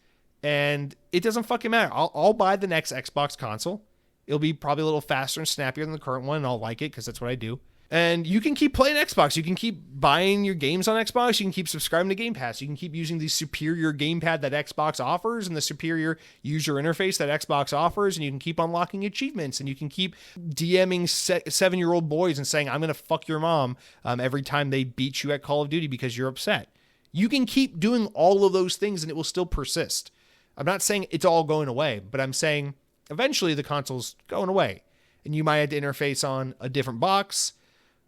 And it doesn't fucking matter. I'll buy the next Xbox console. It'll be probably a little faster and snappier than the current one, and I'll like it because that's what I do. And you can keep playing Xbox. You can keep buying your games on Xbox. You can keep subscribing to Game Pass. You can keep using the superior gamepad that Xbox offers and the superior user interface that Xbox offers. And you can keep unlocking achievements. And you can keep DMing 7-year-old boys and saying, I'm going to fuck your mom every time they beat you at Call of Duty because you're upset. You can keep doing all of those things and it will still persist. I'm not saying it's all going away, but I'm saying eventually the console's going away. And you might have to interface on a different box,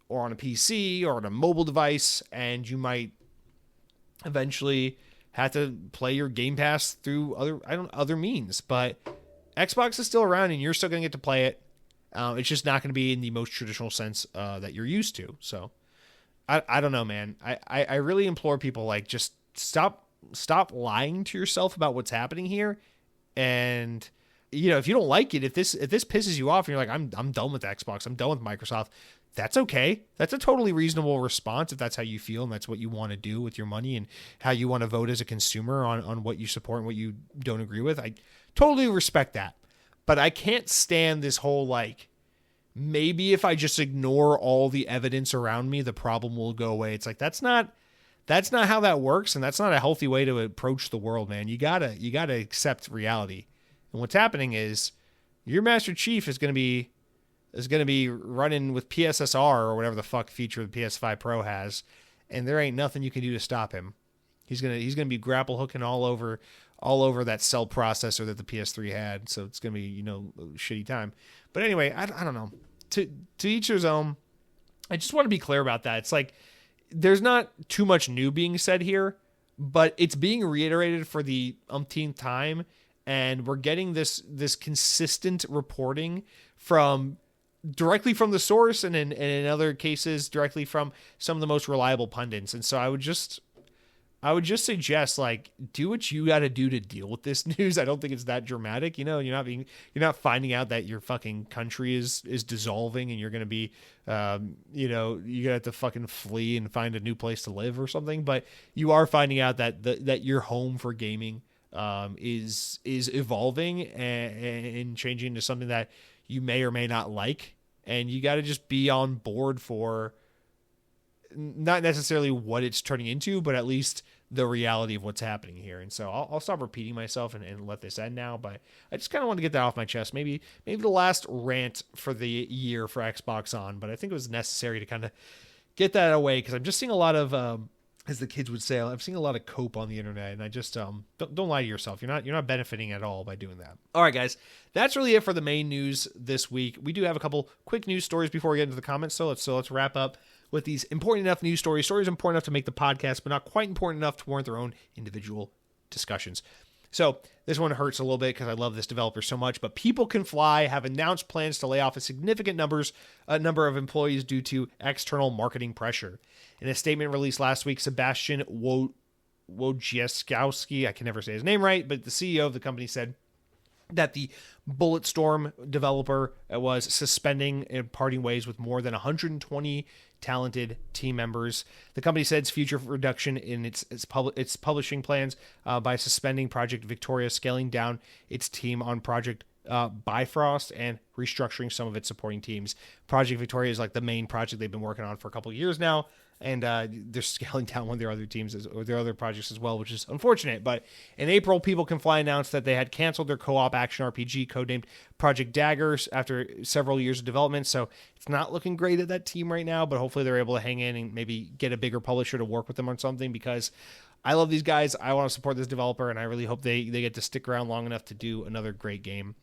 or on a PC or on a mobile device, and you might eventually have to play your Game Pass through other means. But Xbox is still around, and you're still going to get to play it. It's just not going to be in the most traditional sense that you're used to. So I don't know, man. I really implore people, like, just stop lying to yourself about what's happening here. And you know, if you don't like it, if this pisses you off, and you're like, I'm done with Xbox, I'm done with Microsoft. That's okay. That's a totally reasonable response if that's how you feel and that's what you want to do with your money and how you want to vote as a consumer on what you support and what you don't agree with. I totally respect that. But I can't stand this whole, like, maybe if I just ignore all the evidence around me, the problem will go away. It's like, that's not how that works, and that's not a healthy way to approach the world, man. You gotta accept reality. And what's happening is your Master Chief is going to be running with PSSR or whatever the fuck feature the PS5 Pro has, and there ain't nothing you can do to stop him. He's gonna be grapple hooking all over that cell processor that the PS3 had, so it's gonna be, you know, a shitty time. But anyway, I don't know. To each his own. I just want to be clear about that. It's like there's not too much new being said here, but it's being reiterated for the umpteenth time, and we're getting this consistent reporting directly from the source, and in other cases directly from some of the most reliable pundits. And so I would just suggest, like, do what you got to do to deal with this news. I don't think it's that dramatic. You know, you're not finding out that your fucking country is dissolving and you're going to be, you know, you got to fucking flee and find a new place to live or something. But you are finding out that your home for gaming is evolving and changing into something that you may or may not like, and you got to just be on board for not necessarily what it's turning into, but at least the reality of what's happening here. And so I'll stop repeating myself and let this end now, but I just kind of want to get that off my chest. Maybe the last rant for the year for Xbox On, but I think it was necessary to kind of get that away because I'm just seeing a lot of, as the kids would say, I'm seeing a lot of cope on the internet, and I just don't lie to yourself. You're not benefiting at all by doing that. All right, guys, that's really it for the main news this week. We do have a couple quick news stories before we get into the comments, so let's wrap up with these important enough news stories important enough to make the podcast, but not quite important enough to warrant their own individual discussions. So this one hurts a little bit because I love this developer so much, but People Can Fly have announced plans to lay off a significant number of employees due to external marketing pressure. In a statement released last week, Sebastian Wojciechowski, I can never say his name right, but the CEO of the company said that the Bulletstorm developer was suspending and parting ways with more than 120 talented team members. The company said its future reduction in its publishing plans by suspending Project Victoria, scaling down its team on Project Bifrost, and restructuring some of its supporting teams. Project Victoria is like the main project they've been working on for a couple of years now, and they're scaling down one of their other teams or their other projects as well, which is unfortunate. But in April, People Can Fly announced that they had canceled their co-op action RPG codenamed Project Daggers after several years of development. So it's not looking great at that team right now, but hopefully they're able to hang in and maybe get a bigger publisher to work with them on something, because I love these guys. I want to support this developer, and I really hope they get to stick around long enough to do another great game.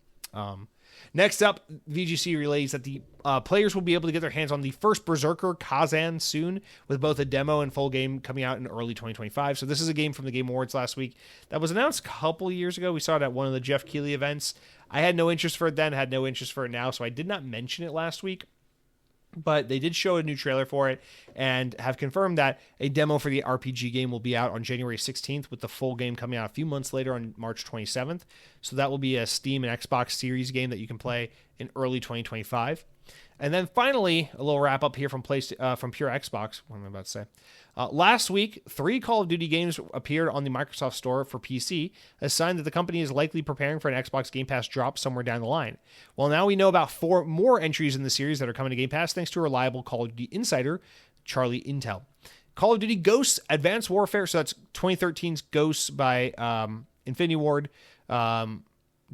Next up, VGC relays that the players will be able to get their hands on the first Berserker Kazan soon, with both a demo and full game coming out in early 2025. So this is a game from the Game Awards last week that was announced a couple years ago. We saw it at one of the Jeff Keighley events. I had no interest for it then, had no interest for it now, so I did not mention it last week. But they did show a new trailer for it and have confirmed that a demo for the RPG game will be out on January 16th, with the full game coming out a few months later on March 27th. So that will be a Steam and Xbox Series game that you can play in early 2025. And then finally, a little wrap up here from Pure Xbox. What am I about to say? Last week, 3 Call of Duty games appeared on the Microsoft Store for PC, a sign that the company is likely preparing for an Xbox Game Pass drop somewhere down the line. Well, now we know about 4 more entries in the series that are coming to Game Pass thanks to a reliable Call of Duty insider, Charlie Intel. Call of Duty Ghosts Advanced Warfare, so that's 2013's Ghosts by Infinity Ward,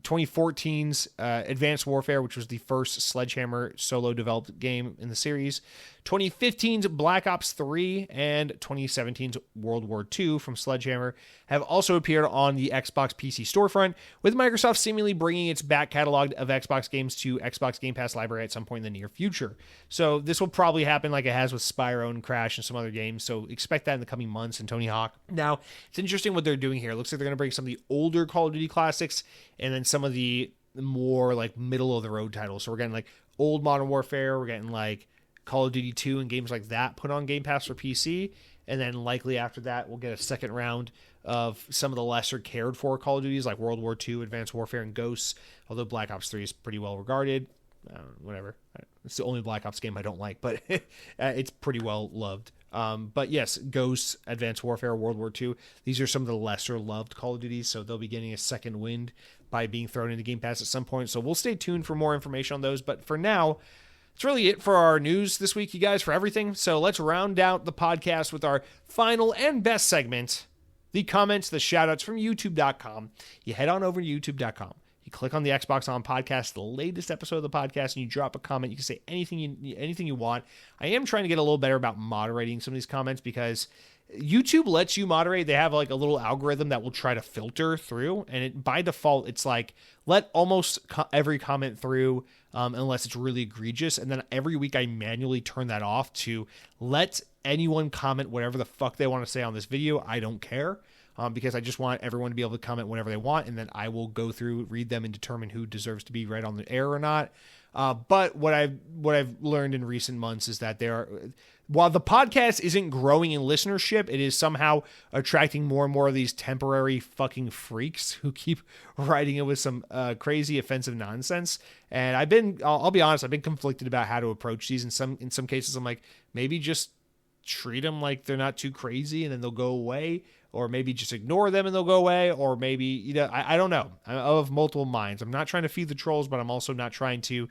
2014's Advanced Warfare, which was the first Sledgehammer solo developed game in the series, 2015's Black Ops 3, and 2017's World War II from Sledgehammer have also appeared on the Xbox PC storefront, with Microsoft seemingly bringing its back catalog of Xbox games to Xbox Game Pass library at some point in the near future. So this will probably happen like it has with Spyro and Crash and some other games, so expect that in the coming months, and Tony Hawk. Now, it's interesting what they're doing here. It looks like they're going to bring some of the older Call of Duty classics and then some of the more like middle of the road titles. So we're getting like old Modern Warfare, we're getting like Call of Duty 2 and games like that put on Game Pass for PC, and then likely after that we'll get a second round of some of the lesser cared for Call of Duties like World War II, Advanced Warfare, and Ghosts, although Black Ops 3 is pretty well regarded. Whatever. It's the only Black Ops game I don't like, but it's pretty well loved. But yes, Ghosts, Advanced Warfare, World War II, these are some of the lesser loved Call of Duties, so they'll be getting a second wind by being thrown into Game Pass at some point. So we'll stay tuned for more information on those. But for now, that's really it for our news this week, you guys, for everything. So let's round out the podcast with our final and best segment, the comments, the shout-outs from YouTube.com. You head on over to YouTube.com. You click on the Xbox On podcast, the latest episode of the podcast, and you drop a comment. You can say anything you want. I am trying to get a little better about moderating some of these comments because YouTube lets you moderate. They have like a little algorithm that will try to filter through, and by default, it's like let almost every comment through unless it's really egregious. And then every week I manually turn that off to let anyone comment whatever the fuck they want to say on this video. I don't care. Because I just want everyone to be able to comment whenever they want, and then I will go through, read them, and determine who deserves to be read on the air or not. But what I've learned in recent months is that while the podcast isn't growing in listenership, it is somehow attracting more and more of these temporary fucking freaks who keep writing it with some crazy offensive nonsense. And I'll be honest, I've been conflicted about how to approach these. In some cases, I'm like, maybe just treat them like they're not too crazy and then they'll go away. Or maybe just ignore them and they'll go away. Or maybe, I don't know. I'm of multiple minds. I'm not trying to feed the trolls, but I'm also not trying to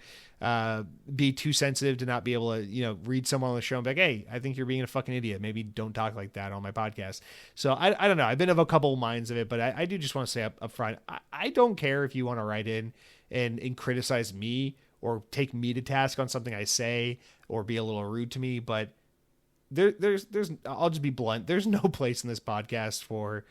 be too sensitive to not be able to, read someone on the show and be like, hey, I think you're being a fucking idiot. Maybe don't talk like that on my podcast. So I don't know. I've been of a couple of minds of it, but I do just want to say up front, I don't care if you want to write in and criticize me or take me to task on something I say or be a little rude to me, but there's I'll just be blunt. There's no place in this podcast for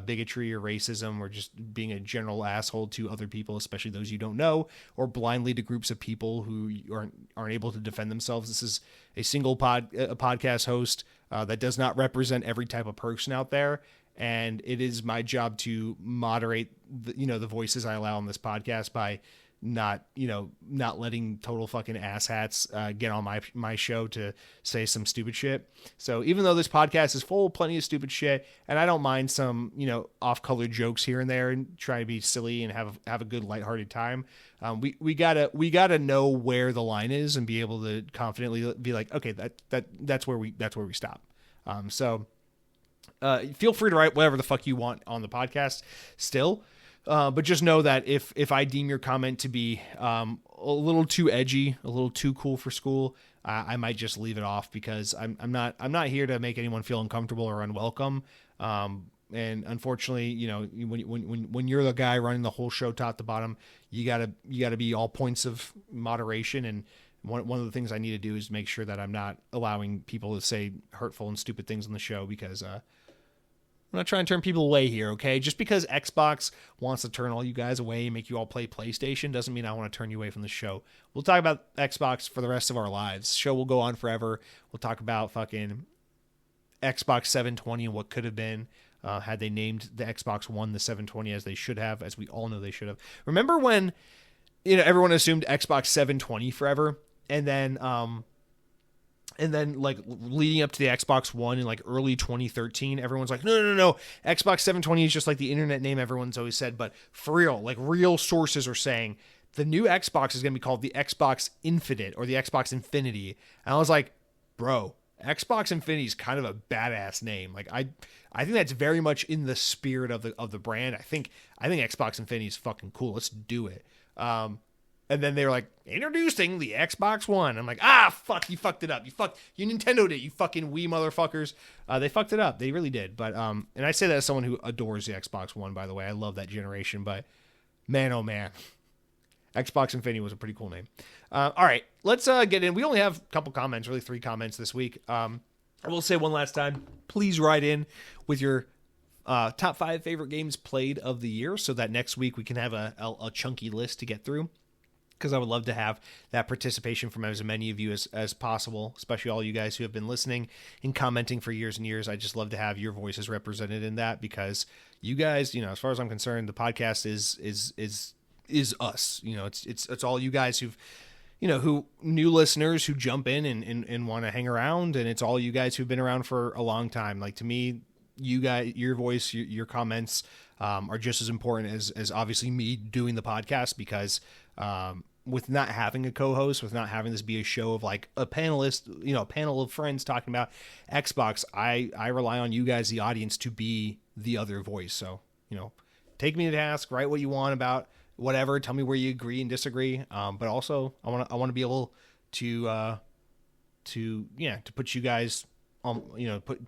bigotry or racism or just being a general asshole to other people, especially those you don't know, or blindly to groups of people who aren't able to defend themselves. This is a single podcast host that does not represent every type of person out there. And it is my job to moderate the voices I allow on this podcast by not letting total fucking asshats get on my show to say some stupid shit. So even though this podcast is full of plenty of stupid shit, and I don't mind some, off-color jokes here and there and try to be silly and have a good lighthearted time, we gotta know where the line is and be able to confidently be like, okay, that's where we stop. Feel free to write whatever the fuck you want on the podcast still. But just know that if I deem your comment to be a little too edgy, a little too cool for school, I might just leave it off because I'm not here to make anyone feel uncomfortable or unwelcome. And unfortunately, when you're the guy running the whole show top to bottom, you gotta be all points of moderation. And one of the things I need to do is make sure that I'm not allowing people to say hurtful and stupid things on the show because I'm not trying to turn people away here, okay? Just because Xbox wants to turn all you guys away and make you all play PlayStation doesn't mean I want to turn you away from the show. We'll talk about Xbox for the rest of our lives. The show will go on forever. We'll talk about fucking Xbox 720 and what could have been had they named the Xbox One the 720 as they should have, as we all know they should have. Remember when everyone assumed Xbox 720 forever, and then like leading up to the Xbox One in like early 2013, everyone's like, no. Xbox 720 is just like the internet name everyone's always said. But for real, like real sources are saying the new Xbox is going to be called the Xbox Infinite or the Xbox Infinity. And I was like, bro, Xbox Infinity is kind of a badass name. Like I think that's very much in the spirit of the brand. I think Xbox Infinity is fucking cool. Let's do it. And then they were like, introducing the Xbox One. I'm like, fuck, you fucked it up. You Nintendo'd it, you fucking Wii motherfuckers. They fucked it up. They really did. But, and I say that as someone who adores the Xbox One, by the way. I love that generation, but man, oh man. Xbox Infinity was a pretty cool name. All right, let's get in. We only have a couple comments, really 3 comments this week. I will say one last time, please write in with your top 5 favorite games played of the year so that next week we can have a chunky list to get through. Because I would love to have that participation from as many of you as possible, especially all you guys who have been listening and commenting for years and years. I just love to have your voices represented in that because you guys, as far as I'm concerned, the podcast is us. It's all you guys who new listeners who jump in and want to hang around, and it's all you guys who've been around for a long time. Like to me, you guys, your voice, your comments are just as important as obviously me doing the podcast because with not having a co-host, with not having this be a show of like a panelist, a panel of friends talking about Xbox, I rely on you guys, the audience, to be the other voice. So, take me to task, write what you want about whatever, tell me where you agree and disagree. But also I want to be able to put you guys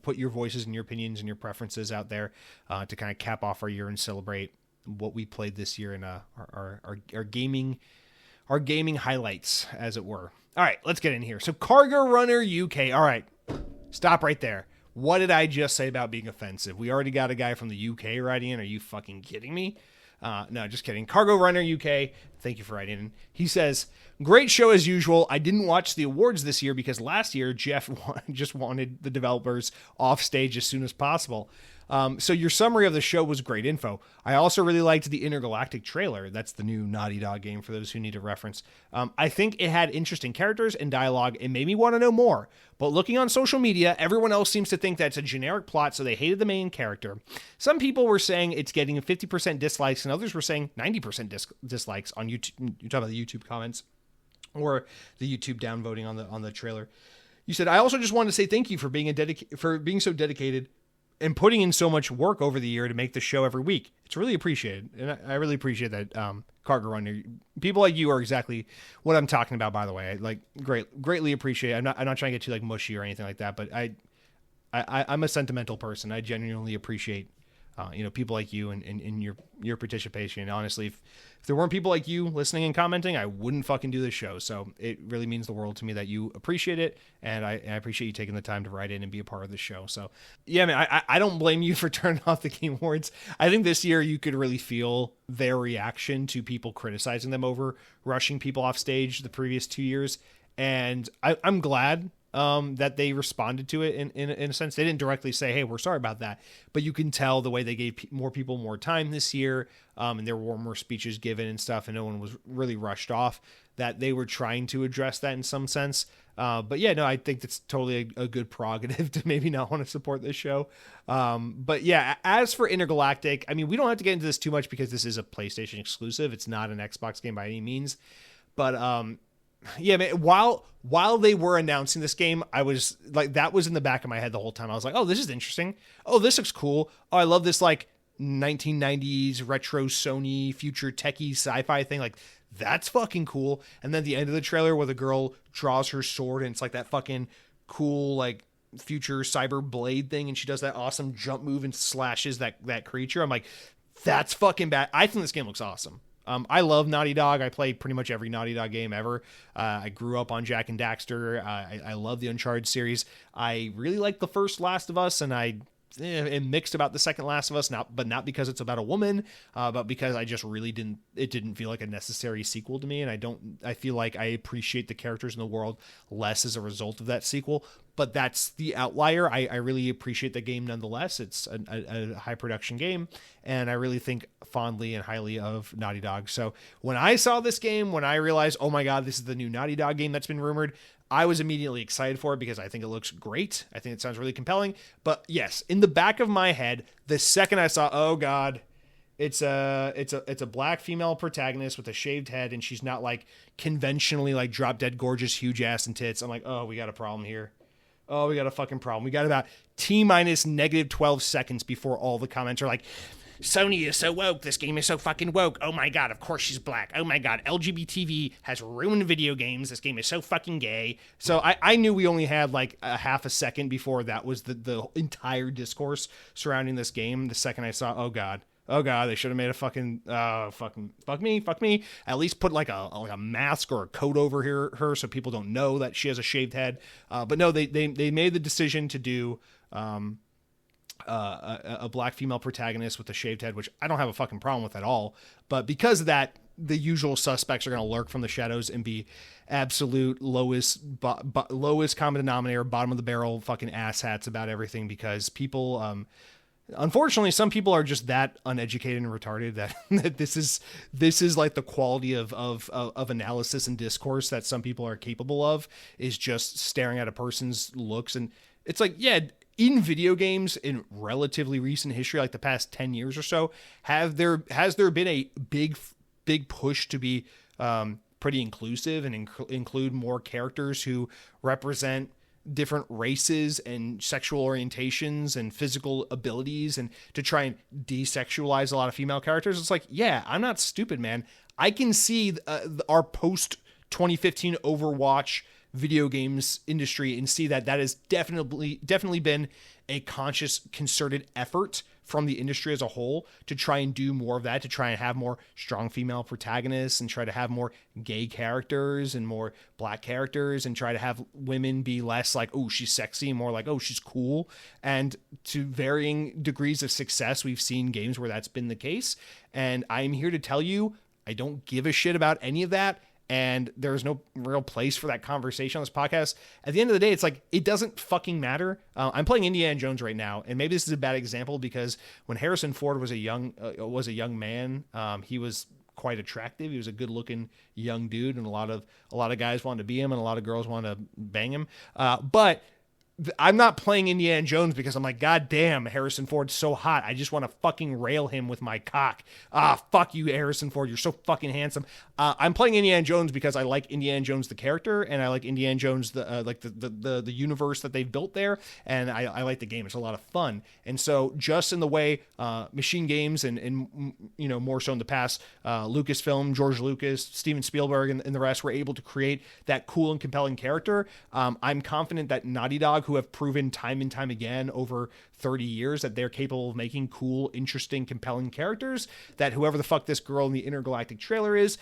put your voices and your opinions and your preferences out there to kind of cap off our year and celebrate what we played this year in our gaming highlights, as it were. All right, let's get in here. So Cargo Runner UK. All right, stop right there. What did I just say about being offensive? We already got a guy from the UK writing in. Are you fucking kidding me? No, just kidding. Cargo Runner UK, thank you for writing in. He says, great show as usual. I didn't watch the awards this year because last year Jeff just wanted the developers off stage as soon as possible. So your summary of the show was great info. I also really liked the Intergalactic trailer. That's the new Naughty Dog game for those who need a reference. I think it had interesting characters and dialogue and made me want to know more. But looking on social media, everyone else seems to think that's a generic plot, so they hated the main character. Some people were saying it's getting 50% dislikes, and others were saying 90% dislikes on YouTube. You talk about the YouTube comments or the YouTube downvoting on the trailer. You said, I also just wanted to say thank you for being so dedicated and putting in so much work over the year to make the show every week. It's really appreciated. And I really appreciate that, Cargo Runner. People like you are exactly what I'm talking about, by the way. Greatly appreciate it. I'm not trying to get too mushy or anything like that, but I'm a sentimental person. I genuinely appreciate people like you and your participation. And honestly, if there weren't people like you listening and commenting, I wouldn't fucking do this show. So it really means the world to me that you appreciate it. And I appreciate you taking the time to write in and be a part of the show. So yeah, man, I don't blame you for turning off the Game Awards. I think this year you could really feel their reaction to people criticizing them over rushing people off stage the previous 2 years. And I'm glad that they responded to it in a sense. They didn't directly say, hey, we're sorry about that, but you can tell the way they gave more people more time this year, and there were more speeches given and stuff, and no one was really rushed off, that they were trying to address that in some sense. But yeah, no, I think that's totally a good prerogative to maybe not want to support this show. But yeah, as for Intergalactic, I mean, we don't have to get into this too much because this is a PlayStation exclusive. It's not an Xbox game by any means, but yeah, man, while they were announcing this game, I was like, that was in the back of my head the whole time. I was like, oh, this is interesting. Oh, this looks cool. Oh, I love this like 1990s retro Sony future techie sci-fi thing. Like, that's fucking cool. And then the end of the trailer where the girl draws her sword and it's like that fucking cool like future cyber blade thing, and she does that awesome jump move and slashes that creature. I'm like, that's fucking bad. I think this game looks awesome. I love Naughty Dog. I play pretty much every Naughty Dog game ever. I grew up on Jak and Daxter. I love the Uncharted series. I really like the first Last of Us, and I am mixed about the second Last of Us, but not because it's about a woman, but because I just really didn't feel like a necessary sequel to me, and I feel like I appreciate the characters in the world less as a result of that sequel. But that's the outlier. I really appreciate the game nonetheless. It's a high production game, and I really think fondly and highly of Naughty Dog. So when I saw this game, when I realized, oh my God, this is the new Naughty Dog game that's been rumored, I was immediately excited for it because I think it looks great. I think it sounds really compelling. But yes, in the back of my head, the second I saw, oh God, it's a black female protagonist with a shaved head, and she's not like conventionally like drop dead gorgeous, huge ass and tits. I'm like, oh, we got a problem here. Oh, we got a fucking problem. We got about T-minus negative 12 seconds before all the comments are like, Sony is so woke. This game is so fucking woke. Oh my God, of course she's black. Oh my God, LGBTV has ruined video games. This game is so fucking gay. So I knew we only had like a half a second before that was the entire discourse surrounding this game. The second I saw, oh God, they should have made a fucking fuck me. At least put like a mask or a coat over her so people don't know that she has a shaved head. But no, they made the decision to do a black female protagonist with a shaved head, which I don't have a fucking problem with at all. But because of that, the usual suspects are going to lurk from the shadows and be absolute lowest common denominator, bottom of the barrel fucking asshats about everything, because people, unfortunately, some people are just that uneducated and retarded that this is like the quality of analysis and discourse that some people are capable of, is just staring at a person's looks. And it's like, yeah, in video games in relatively recent history, like the past 10 years or so, has there been a big push to be pretty inclusive and include more characters who represent different races and sexual orientations and physical abilities, and to try and desexualize a lot of female characters? It's like, yeah, I'm not stupid, man. I can see our post 2015 Overwatch video games industry and see that has definitely been a conscious, concerted effort from the industry as a whole to try and do more of that, to try and have more strong female protagonists and try to have more gay characters and more black characters, and try to have women be less like, oh, she's sexy, and more like, oh, she's cool. And to varying degrees of success, we've seen games where that's been the case. And I'm here to tell you, I don't give a shit about any of that. And there's no real place for that conversation on this podcast. At the end of the day, it's like, it doesn't fucking matter. I'm playing Indiana Jones right now, and maybe this is a bad example because when Harrison Ford was a young man, he was quite attractive. He was a good-looking young dude, and a lot of guys wanted to be him, and a lot of girls wanted to bang him. But I'm not playing Indiana Jones because I'm like, God damn, Harrison Ford's so hot. I just want to fucking rail him with my cock. Fuck you, Harrison Ford. You're so fucking handsome. I'm playing Indiana Jones because I like Indiana Jones the character, and I like Indiana Jones the universe that they've built there, and I like the game. It's a lot of fun. And so just in the way machine games and more so in the past, Lucasfilm, George Lucas, Steven Spielberg, and the rest were able to create that cool and compelling character, I'm confident that Naughty Dog, who have proven time and time again over 30 years that they're capable of making cool, interesting, compelling characters, that whoever the fuck this girl in the intergalactic trailer is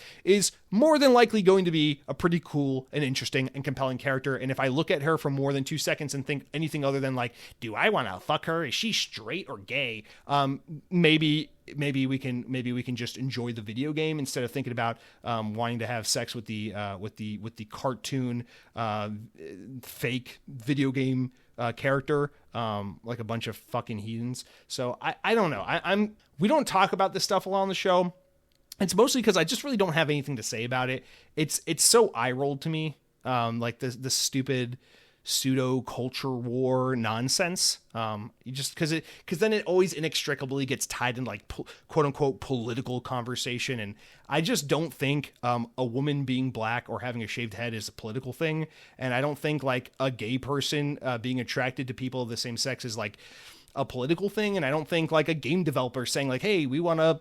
more than likely going to be a pretty cool and interesting and compelling character. And if I look at her for more than 2 seconds and think anything other than like, do I want to fuck her? Is she straight or gay? Maybe we can just enjoy the video game instead of thinking about wanting to have sex with the cartoon fake video game character, like a bunch of fucking heathens. So I don't know. We don't talk about this stuff a lot on the show. It's mostly because I just really don't have anything to say about it. It's so eye rolled to me, like the stupid pseudo culture war nonsense. You just because then it always inextricably gets tied in like quote unquote political conversation, and I just don't think a woman being black or having a shaved head is a political thing, and I don't think like a gay person being attracted to people of the same sex is like a political thing, and I don't think like a game developer saying like, hey, we want to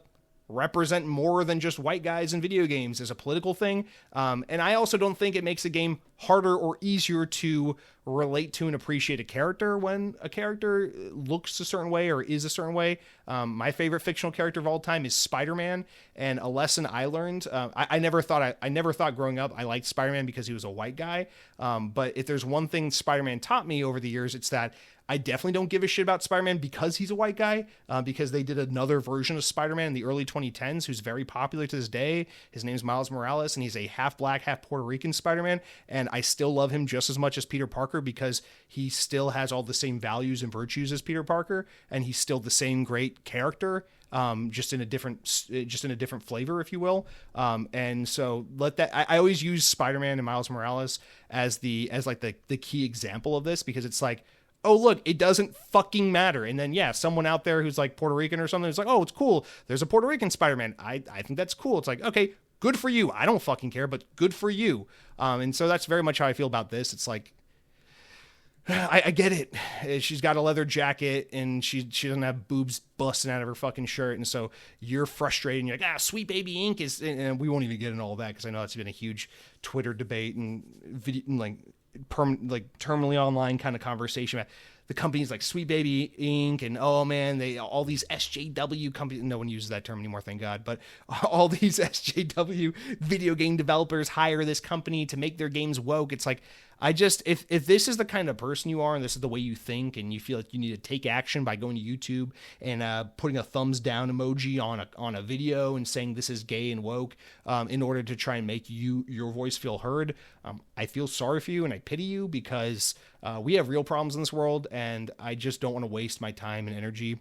represent more than just white guys in video games is a political thing. And I also don't think it makes a game harder or easier to relate to and appreciate a character when a character looks a certain way or is a certain way. My favorite fictional character of all time is Spider-Man, and a lesson I learned, I never thought growing up I liked Spider-Man because he was a white guy. But if there's one thing Spider-Man taught me over the years, it's that I definitely don't give a shit about Spider-Man because he's a white guy, because they did another version of Spider-Man in the early 2010s who's very popular to this day. His name's Miles Morales, and he's a half black, half Puerto Rican Spider-Man, and I still love him just as much as Peter Parker because he still has all the same values and virtues as Peter Parker, and he's still the same great character, just in a different flavor, if you will. And so I always use Spider-Man and Miles Morales as the key example of this, because it's like, oh, look, it doesn't fucking matter. And then, yeah, someone out there who's like Puerto Rican or something is like, oh, it's cool. There's a Puerto Rican Spider-Man. I think that's cool. It's like, okay, good for you. I don't fucking care, but good for you. And so that's very much how I feel about this. It's like, I get it. She's got a leather jacket and she doesn't have boobs busting out of her fucking shirt. And so you're frustrated and you're like, Sweet Baby Inc. is, and we won't even get into all that because I know that's been a huge Twitter debate and video, and like terminally online kind of conversation about the companies like Sweet Baby Inc. and oh man, all these SJW companies, no one uses that term anymore, thank God, but all these SJW video game developers hire this company to make their games woke. It's like, if this is the kind of person you are and this is the way you think and you feel like you need to take action by going to YouTube and putting a thumbs down emoji on a video and saying this is gay and woke in order to try and make your voice feel heard, I feel sorry for you and I pity you, because we have real problems in this world, and I just don't want to waste my time and energy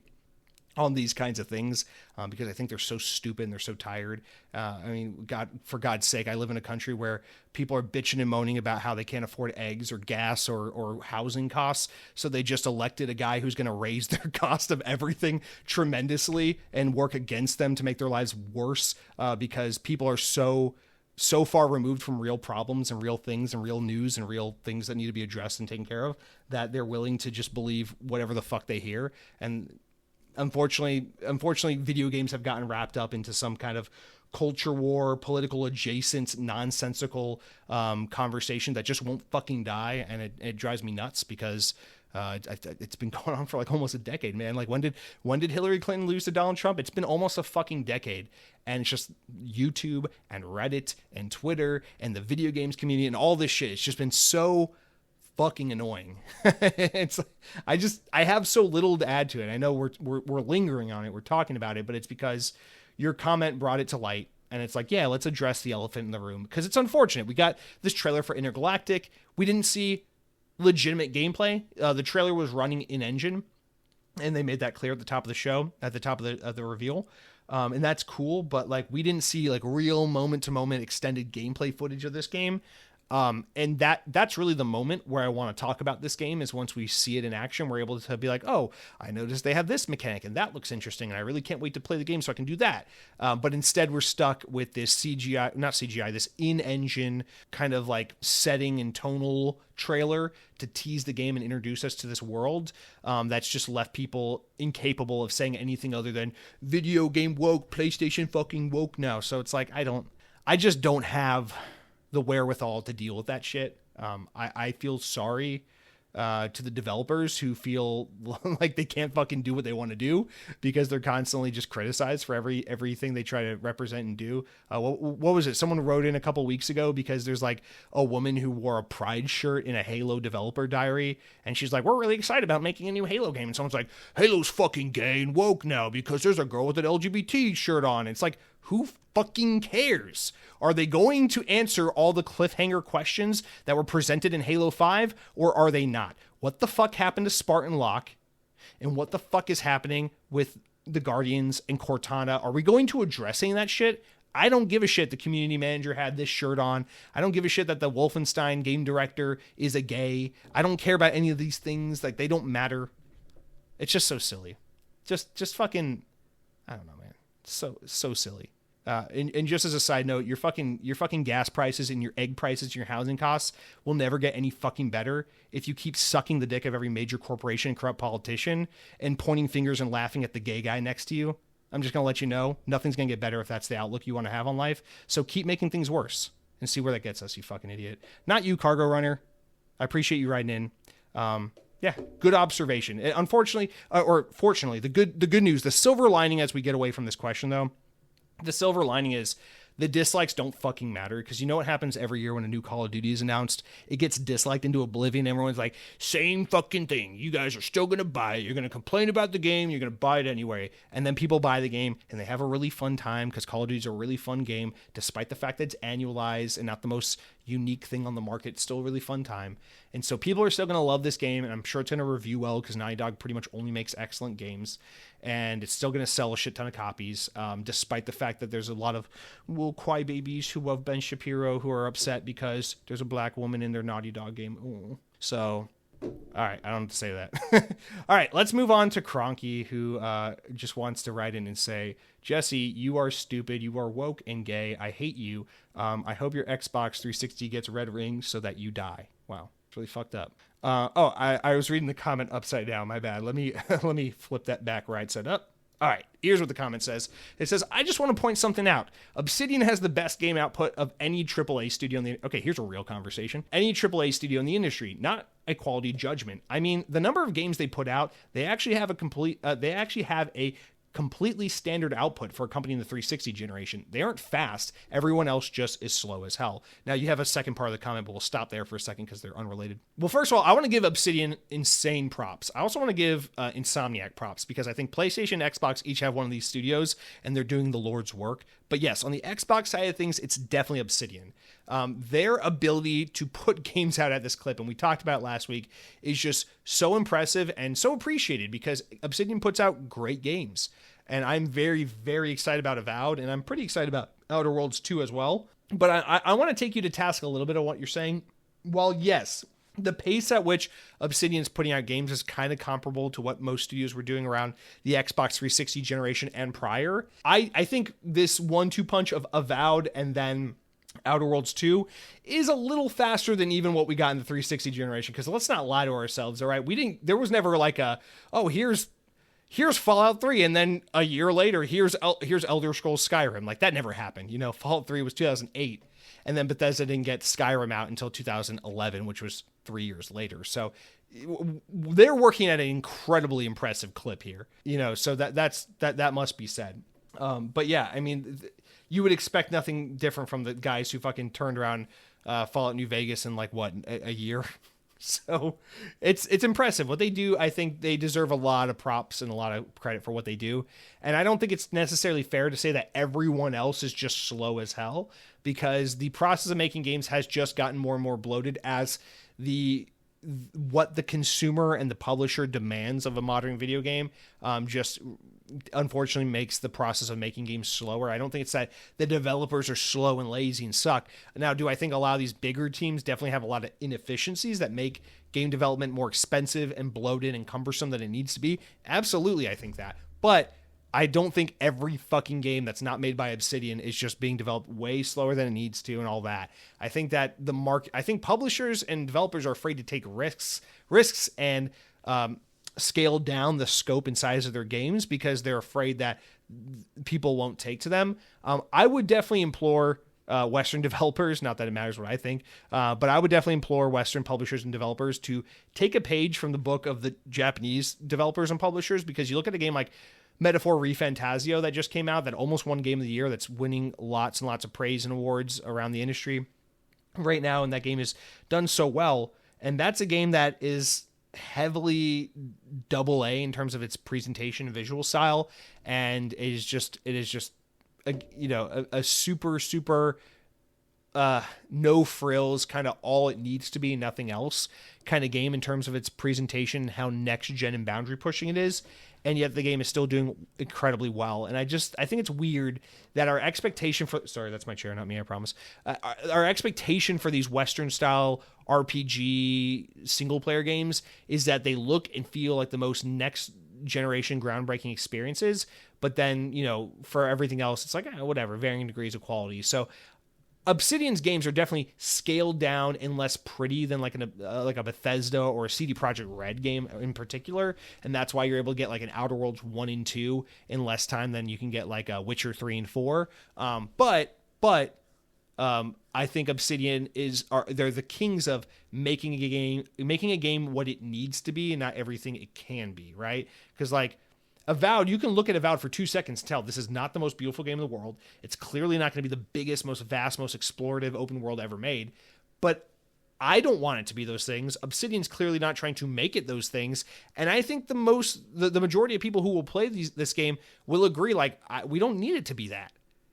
on these kinds of things, because I think they're so stupid and they're so tired. I mean, for God's sake, I live in a country where people are bitching and moaning about how they can't afford eggs or gas or housing costs. So they just elected a guy who's going to raise their cost of everything tremendously and work against them to make their lives worse, because people are so far removed from real problems and real things and real news and real things that need to be addressed and taken care of, that they're willing to just believe whatever the fuck they hear. And unfortunately, video games have gotten wrapped up into some kind of culture war, political adjacent, nonsensical conversation that just won't fucking die. And it drives me nuts, because it's been going on for like almost a decade, man. Like when did Hillary Clinton lose to Donald Trump? It's been almost a fucking decade. And it's just YouTube and Reddit and Twitter and the video games community and all this shit. It's just been so fucking annoying. It's I have so little to add to it. I know we're lingering on it, we're talking about it, but it's because your comment brought it to light, and it's like, yeah, let's address the elephant in the room, because it's unfortunate. We got this trailer for Intergalactic. We didn't see legitimate gameplay. The trailer was running in engine, and they made that clear at the top of the show, at the top of the reveal. And that's cool, but like we didn't see like real moment to moment extended gameplay footage of this game. And that's really the moment where I want to talk about this game, is once we see it in action, we're able to be like, oh, I noticed they have this mechanic and that looks interesting, and I really can't wait to play the game so I can do that. But instead we're stuck with this this in-engine kind of like setting and tonal trailer to tease the game and introduce us to this world, that's just left people incapable of saying anything other than video game woke, PlayStation fucking woke now. So it's like, I just don't have the wherewithal to deal with that shit. I feel sorry to the developers who feel like they can't fucking do what they want to do because they're constantly just criticized for everything they try to represent and do. What was it? Someone wrote in a couple weeks ago because there's like a woman who wore a Pride shirt in a Halo developer diary, and she's like, we're really excited about making a new Halo game. And someone's like, Halo's fucking gay and woke now because there's a girl with an LGBT shirt on. It's like, who fucking cares? Are they going to answer all the cliffhanger questions that were presented in Halo 5, or are they not? What the fuck happened to Spartan Locke? And what the fuck is happening with the Guardians and Cortana? Are we going to address any of that shit? I don't give a shit the community manager had this shirt on. I don't give a shit that the Wolfenstein game director is a gay. I don't care about any of these things. Like, they don't matter. It's just so silly. Just fucking, I don't know, man. So silly. And just as a side note, your fucking gas prices and your egg prices and your housing costs will never get any fucking better if you keep sucking the dick of every major corporation and corrupt politician and pointing fingers and laughing at the gay guy next to you. I'm just going to let you know, nothing's going to get better if that's the outlook you want to have on life. So keep making things worse and see where that gets us, you fucking idiot. Not you, Cargo Runner. I appreciate you writing in. Yeah, good observation. Unfortunately, or fortunately, the good news, the silver lining as we get away from this question, though, the silver lining is the dislikes don't fucking matter, because you know what happens every year when a new Call of Duty is announced? It gets disliked into oblivion. Everyone's like, same fucking thing. You guys are still going to buy it. You're going to complain about the game. You're going to buy it anyway. And then people buy the game and they have a really fun time because Call of Duty is a really fun game, despite the fact that it's annualized and not the most unique thing on the market. It's still a really fun time. And so people are still going to love this game, and I'm sure it's going to review well because Naughty Dog pretty much only makes excellent games. And it's still going to sell a shit ton of copies, despite the fact that there's a lot of crybabies who love Ben Shapiro who are upset because there's a black woman in their Naughty Dog game. Ooh. So, all right, I don't have to say that. All right, let's move on to Cronky, who just wants to write in and say, Jesse, you are stupid. You are woke and gay. I hate you. I hope your Xbox 360 gets red rings so that you die. Wow, it's really fucked up. I was reading the comment upside down. My bad. Let me flip that back right side up. All right, here's what the comment says. It says, I just want to point something out. Obsidian has the best game output of any AAA studio in the... Okay, here's a real conversation. Any AAA studio in the industry, not a quality judgment. I mean, the number of games they put out, they actually have a completely standard output for a company in the 360 generation. They aren't fast. Everyone else just is slow as hell. Now, you have a second part of the comment, but we'll stop there for a second because they're unrelated. Well, first of all, I want to give Obsidian insane props. I also want to give Insomniac props because I think PlayStation and Xbox each have one of these studios and they're doing the Lord's work. But yes, on the Xbox side of things, it's definitely Obsidian. Their ability to put games out at this clip, and we talked about it last week, is just so impressive and so appreciated because Obsidian puts out great games. And I'm very, very excited about Avowed, and I'm pretty excited about Outer Worlds 2 as well. But I want to take you to task a little bit on what you're saying. While yes, the pace at which Obsidian's putting out games is kind of comparable to what most studios were doing around the Xbox 360 generation and prior, I think this 1-2 punch of Avowed and then Outer Worlds 2 is a little faster than even what we got in the 360 generation. Because let's not lie to ourselves, all right? There was never like here's Fallout 3, and then a year later, here's Elder Scrolls Skyrim. Like, that never happened. You know, Fallout 3 was 2008, and then Bethesda didn't get Skyrim out until 2011, which was 3 years later. So they're working at an incredibly impressive clip here. You know, so that must be said. But yeah, I mean, you would expect nothing different from the guys who fucking turned around Fallout New Vegas in like a year. So it's impressive what they do. I think they deserve a lot of props and a lot of credit for what they do. And I don't think it's necessarily fair to say that everyone else is just slow as hell, because the process of making games has just gotten more and more bloated as what the consumer and the publisher demands of a modern video game just unfortunately makes the process of making games slower. I don't think it's that the developers are slow and lazy and suck. Now, do I think a lot of these bigger teams definitely have a lot of inefficiencies that make game development more expensive and bloated and cumbersome than it needs to be? Absolutely, I think that. But I don't think every fucking game that's not made by Obsidian is just being developed way slower than it needs to and all that. I think that I think publishers and developers are afraid to take risks and scale down the scope and size of their games because they're afraid that people won't take to them. I would definitely implore Western developers. Not that it matters what I think, but I would definitely implore Western publishers and developers to take a page from the book of the Japanese developers and publishers, because you look at a game like Metaphor ReFantasio that just came out, that almost won Game of the Year, that's winning lots and lots of praise and awards around the industry right now, and that game is done so well. And that's a game that is heavily AA in terms of its presentation and visual style, and it is just a super no frills, kind of all it needs to be, nothing else kind of game in terms of its presentation, how next gen and boundary pushing it is. And yet the game is still doing incredibly well. And I think it's weird that our expectation for, sorry, that's my chair, not me, I promise. Our expectation for these Western style RPG single player games is that they look and feel like the most next generation groundbreaking experiences. But then, for everything else, it's like, whatever, varying degrees of quality. So Obsidian's games are definitely scaled down and less pretty than like a Bethesda or a CD Projekt Red game in particular, and that's why you're able to get like an Outer Worlds 1 and 2 in less time than you can get like a Witcher 3 and 4. But I think Obsidian they're the kings of making a game what it needs to be and not everything it can be, right? Because like Avowed, you can look at Avowed for 2 seconds and tell this is not the most beautiful game in the world. It's clearly not going to be the biggest, most vast, most explorative open world ever made. But I don't want it to be those things. Obsidian's clearly not trying to make it those things. And I think the majority of people who will play this game will agree, like, we don't need it to be that.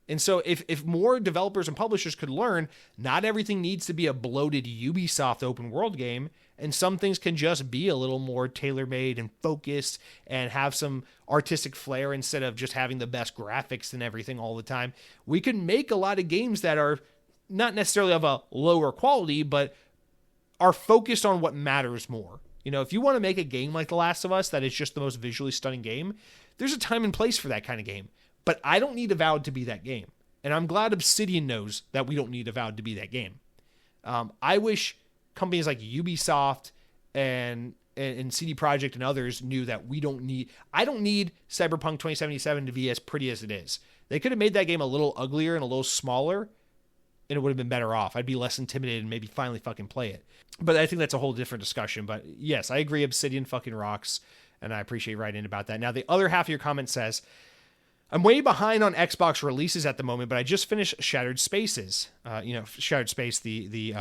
And so if more developers and publishers could learn, not everything needs to be a bloated Ubisoft open world game, and some things can just be a little more tailor-made and focused and have some artistic flair instead of just having the best graphics and everything all the time. We can make a lot of games that are not necessarily of a lower quality, but are focused on what matters more. If you want to make a game like The Last of Us that is just the most visually stunning game, there's a time and place for that kind of game. But I don't need Avowed to be that game. And I'm glad Obsidian knows that we don't need Avowed to be that game. I wish companies like Ubisoft and CD Projekt and others knew that I don't need Cyberpunk 2077 to be as pretty as it is. They could have made that game a little uglier and a little smaller, and it would have been better off. I'd be less intimidated and maybe finally fucking play it. But I think that's a whole different discussion. But yes, I agree, Obsidian fucking rocks, and I appreciate writing in about that. Now, the other half of your comment says, I'm way behind on Xbox releases at the moment, but I just finished Shattered Spaces. Shattered Space, the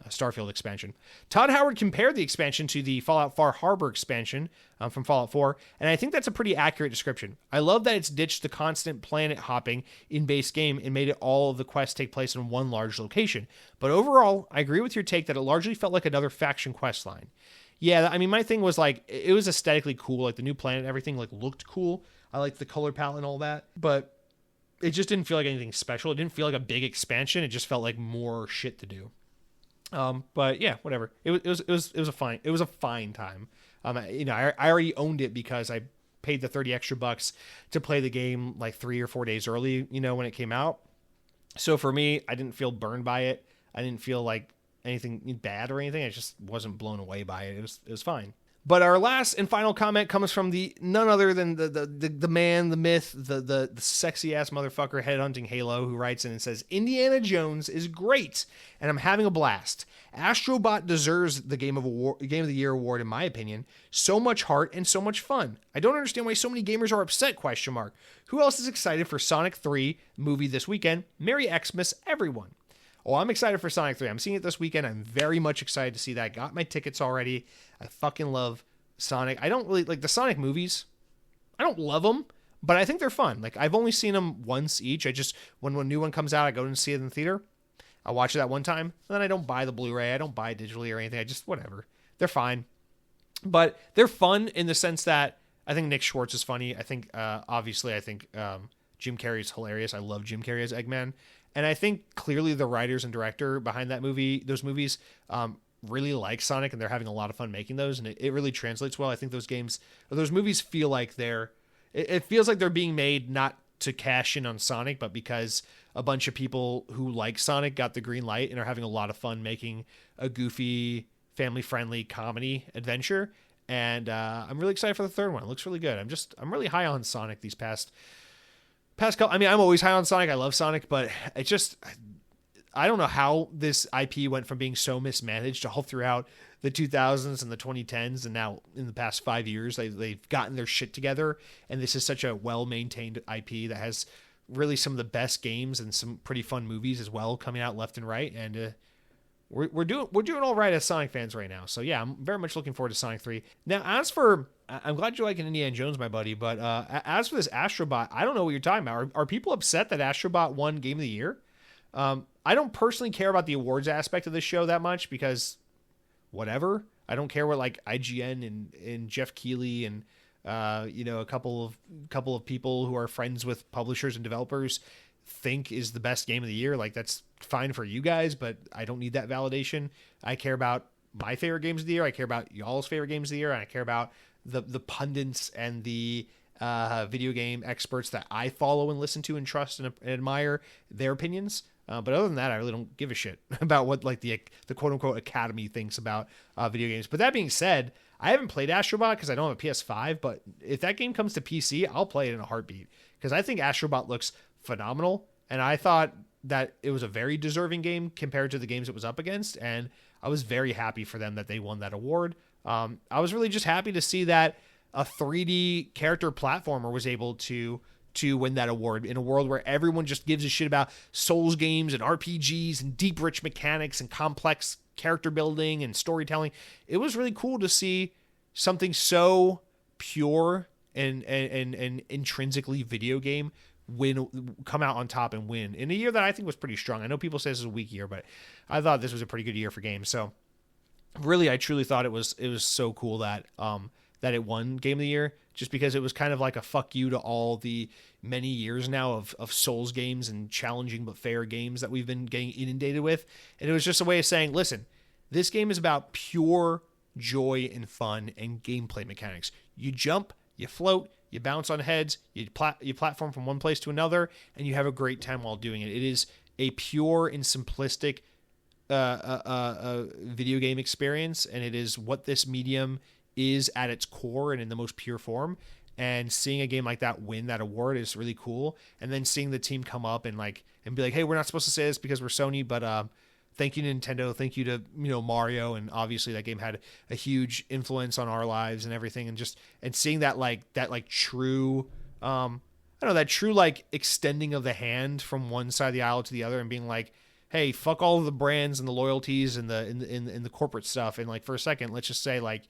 Starfield expansion. Todd Howard compared the expansion to the Fallout Far Harbor expansion from Fallout 4, and I think that's a pretty accurate description. I love that it's ditched the constant planet hopping in base game and made it all of the quests take place in one large location. But overall, I agree with your take that it largely felt like another faction quest line. Yeah, I mean, my thing was like, it was aesthetically cool, like the new planet, everything like looked cool. I liked the color palette and all that, but it just didn't feel like anything special. It didn't feel like a big expansion. It just felt like more shit to do. But yeah, whatever. It was a fine time. I already owned it because I paid the $30 extra to play the game like 3 or 4 days early, when it came out. So for me, I didn't feel burned by it. I didn't feel like anything bad or anything. I just wasn't blown away by it. It was fine. But our last and final comment comes from none other than the man, the myth, the sexy ass motherfucker headhunting Halo, who writes in and says, Indiana Jones is great, and I'm having a blast. Astrobot deserves the Game of the Year award, in my opinion. So much heart and so much fun. I don't understand why so many gamers are upset, ? Who else is excited for Sonic 3 movie this weekend? Merry Xmas, everyone. Oh, I'm excited for Sonic 3. I'm seeing it this weekend. I'm very much excited to see that. Got my tickets already. I fucking love Sonic. I don't really like the Sonic movies. I don't love them, but I think they're fun. Like, I've only seen them once each. When a new one comes out, I go and see it in the theater. I watch it that one time, and then I don't buy the Blu-ray. I don't buy it digitally or anything. Whatever. They're fine. But they're fun in the sense that I think Nick Schwartz is funny. I think, obviously, Jim Carrey's hilarious. I love Jim Carrey as Eggman. And I think clearly the writers and director behind those movies, really like Sonic, and they're having a lot of fun making those, and it really translates well. I think those movies feel like it feels like they're being made not to cash in on Sonic, but because a bunch of people who like Sonic got the green light and are having a lot of fun making a goofy, family-friendly comedy adventure. And I'm really excited for the third one. It looks really good. I'm really high on Sonic these past couple. I mean, I'm always high on Sonic. I love Sonic, but I don't know how this IP went from being so mismanaged all throughout the 2000s and the 2010s, and now in the past 5 years they've gotten their shit together, and this is such a well-maintained IP that has really some of the best games and some pretty fun movies as well coming out left and right, and we're doing all right as Sonic fans right now. So yeah, I'm very much looking forward to Sonic 3. Now, I'm glad you like Indiana Jones, my buddy, but as for this Astrobot, I don't know what you're talking about. Are people upset that Astrobot won Game of the Year? I don't personally care about the awards aspect of this show that much because whatever. I don't care what like IGN and Jeff Keighley and a couple of people who are friends with publishers and developers think is the best game of the year. Like, that's fine for you guys, but I don't need that validation. I care about my favorite games of the year. I care about y'all's favorite games of the year, and I care about the pundits and the video game experts that I follow and listen to and trust and admire their opinions. But other than that, I really don't give a shit about what like the quote unquote Academy thinks about video games. But that being said, I haven't played Astrobot because I don't have a PS5. But if that game comes to PC, I'll play it in a heartbeat because I think Astrobot looks phenomenal, and I thought that it was a very deserving game compared to the games it was up against, and I was very happy for them that they won that award. I was really just happy to see that a 3D character platformer was able to win that award in a world where everyone just gives a shit about Souls games and RPGs and deep, rich mechanics and complex character building and storytelling. It was really cool to see something so pure and intrinsically video game come out on top and win in a year that I think was pretty strong. I know people say this is a weak year, but I thought this was a pretty good year for games. So really, I truly thought it was so cool that it won Game of the Year, just because it was kind of like a fuck you to all the many years now of Souls games and challenging but fair games that we've been getting inundated with. And it was just a way of saying, listen, this game is about pure joy and fun and gameplay mechanics. You jump, you float, you bounce on heads, you platform from one place to another, and you have a great time while doing it. It is a pure and simplistic video game experience, and it is what this medium is at its core and in the most pure form. And seeing a game like that win that award is really cool. And then seeing the team come up and be like, hey, we're not supposed to say this because we're Sony, but thank you, Nintendo. Thank you to Mario, and obviously that game had a huge influence on our lives and everything. And seeing that true, that true like extending of the hand from one side of the aisle to the other, and being like, hey, fuck all of the brands and the loyalties and the corporate stuff, and like for a second, let's just say like,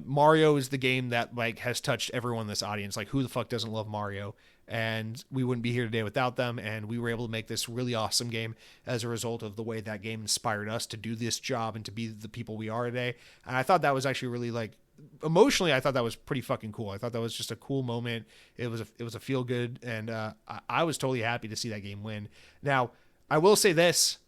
Mario is the game that like has touched everyone in this audience. Like, who the fuck doesn't love Mario? And we wouldn't be here today without them. And we were able to make this really awesome game as a result of the way that game inspired us to do this job and to be the people we are today. And I thought that was actually really like, emotionally, I thought that was pretty fucking cool. I thought that was just a cool moment. It was a feel good, and I was totally happy to see that game win. Now, I will say this.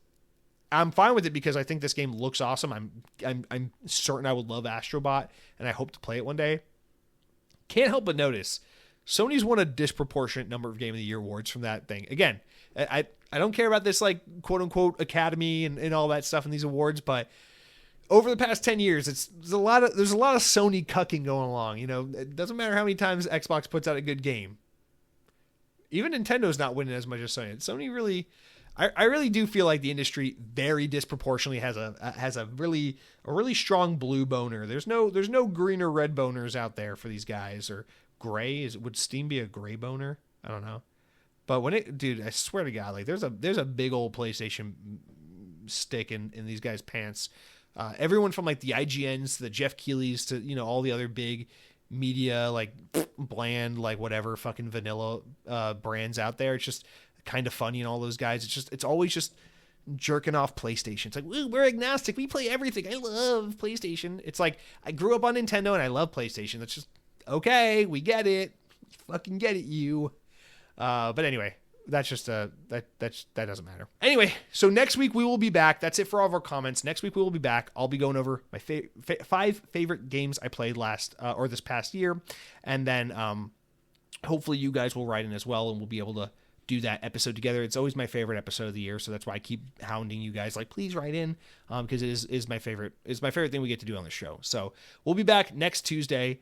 I'm fine with it because I think this game looks awesome. I'm certain I would love Astrobot, and I hope to play it one day. Can't help but notice Sony's won a disproportionate number of Game of the Year awards from that thing. Again, I don't care about this like quote unquote Academy and all that stuff in these awards, but over the past 10 years, there's a lot of Sony cucking going along. It doesn't matter how many times Xbox puts out a good game. Even Nintendo's not winning as much as Sony. Sony really. I really do feel like the industry very disproportionately has a really strong blue boner. There's no green or red boners out there for these guys, or gray. Would Steam be a gray boner? I don't know. But dude, I swear to God, like there's a big old PlayStation stick in these guys' pants. Everyone from like the IGNs to the Jeff Keighley's to all the other big media like bland like whatever fucking vanilla brands out there. It's just kind of funny, and all those guys, it's always just jerking off PlayStation. It's like, we're agnostic, we play everything, I love PlayStation. It's like, I grew up on Nintendo and I love PlayStation. That's just okay, we get it, fucking get it, you. But anyway, that's just that doesn't matter. Anyway, so next week we will be back. That's it for all of our comments. Next week we will be back. I'll be going over my 5 favorite games I played this past year, and then hopefully you guys will write in as well, and we'll be able to do that episode together. It's always my favorite episode of the year, so that's why I keep hounding you guys like, please write in, because it is my favorite thing we get to do on the show. So we'll be back next Tuesday.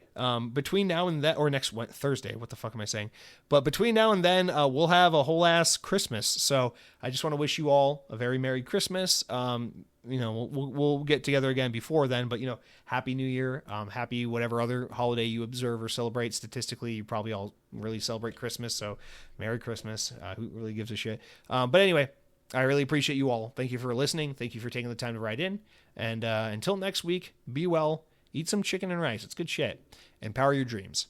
Between now and then, or next Thursday, what the fuck am I saying? But between now and then, we'll have a whole ass Christmas. So I just want to wish you all a very Merry Christmas. We'll get together again before then, but Happy New Year. Happy whatever other holiday you observe or celebrate. Statistically, you probably all really celebrate Christmas, so Merry Christmas. Who really gives a shit? But anyway, I really appreciate you all. Thank you for listening. Thank you for taking the time to write in. And until next week, be well, eat some chicken and rice. It's good shit. And power your dreams.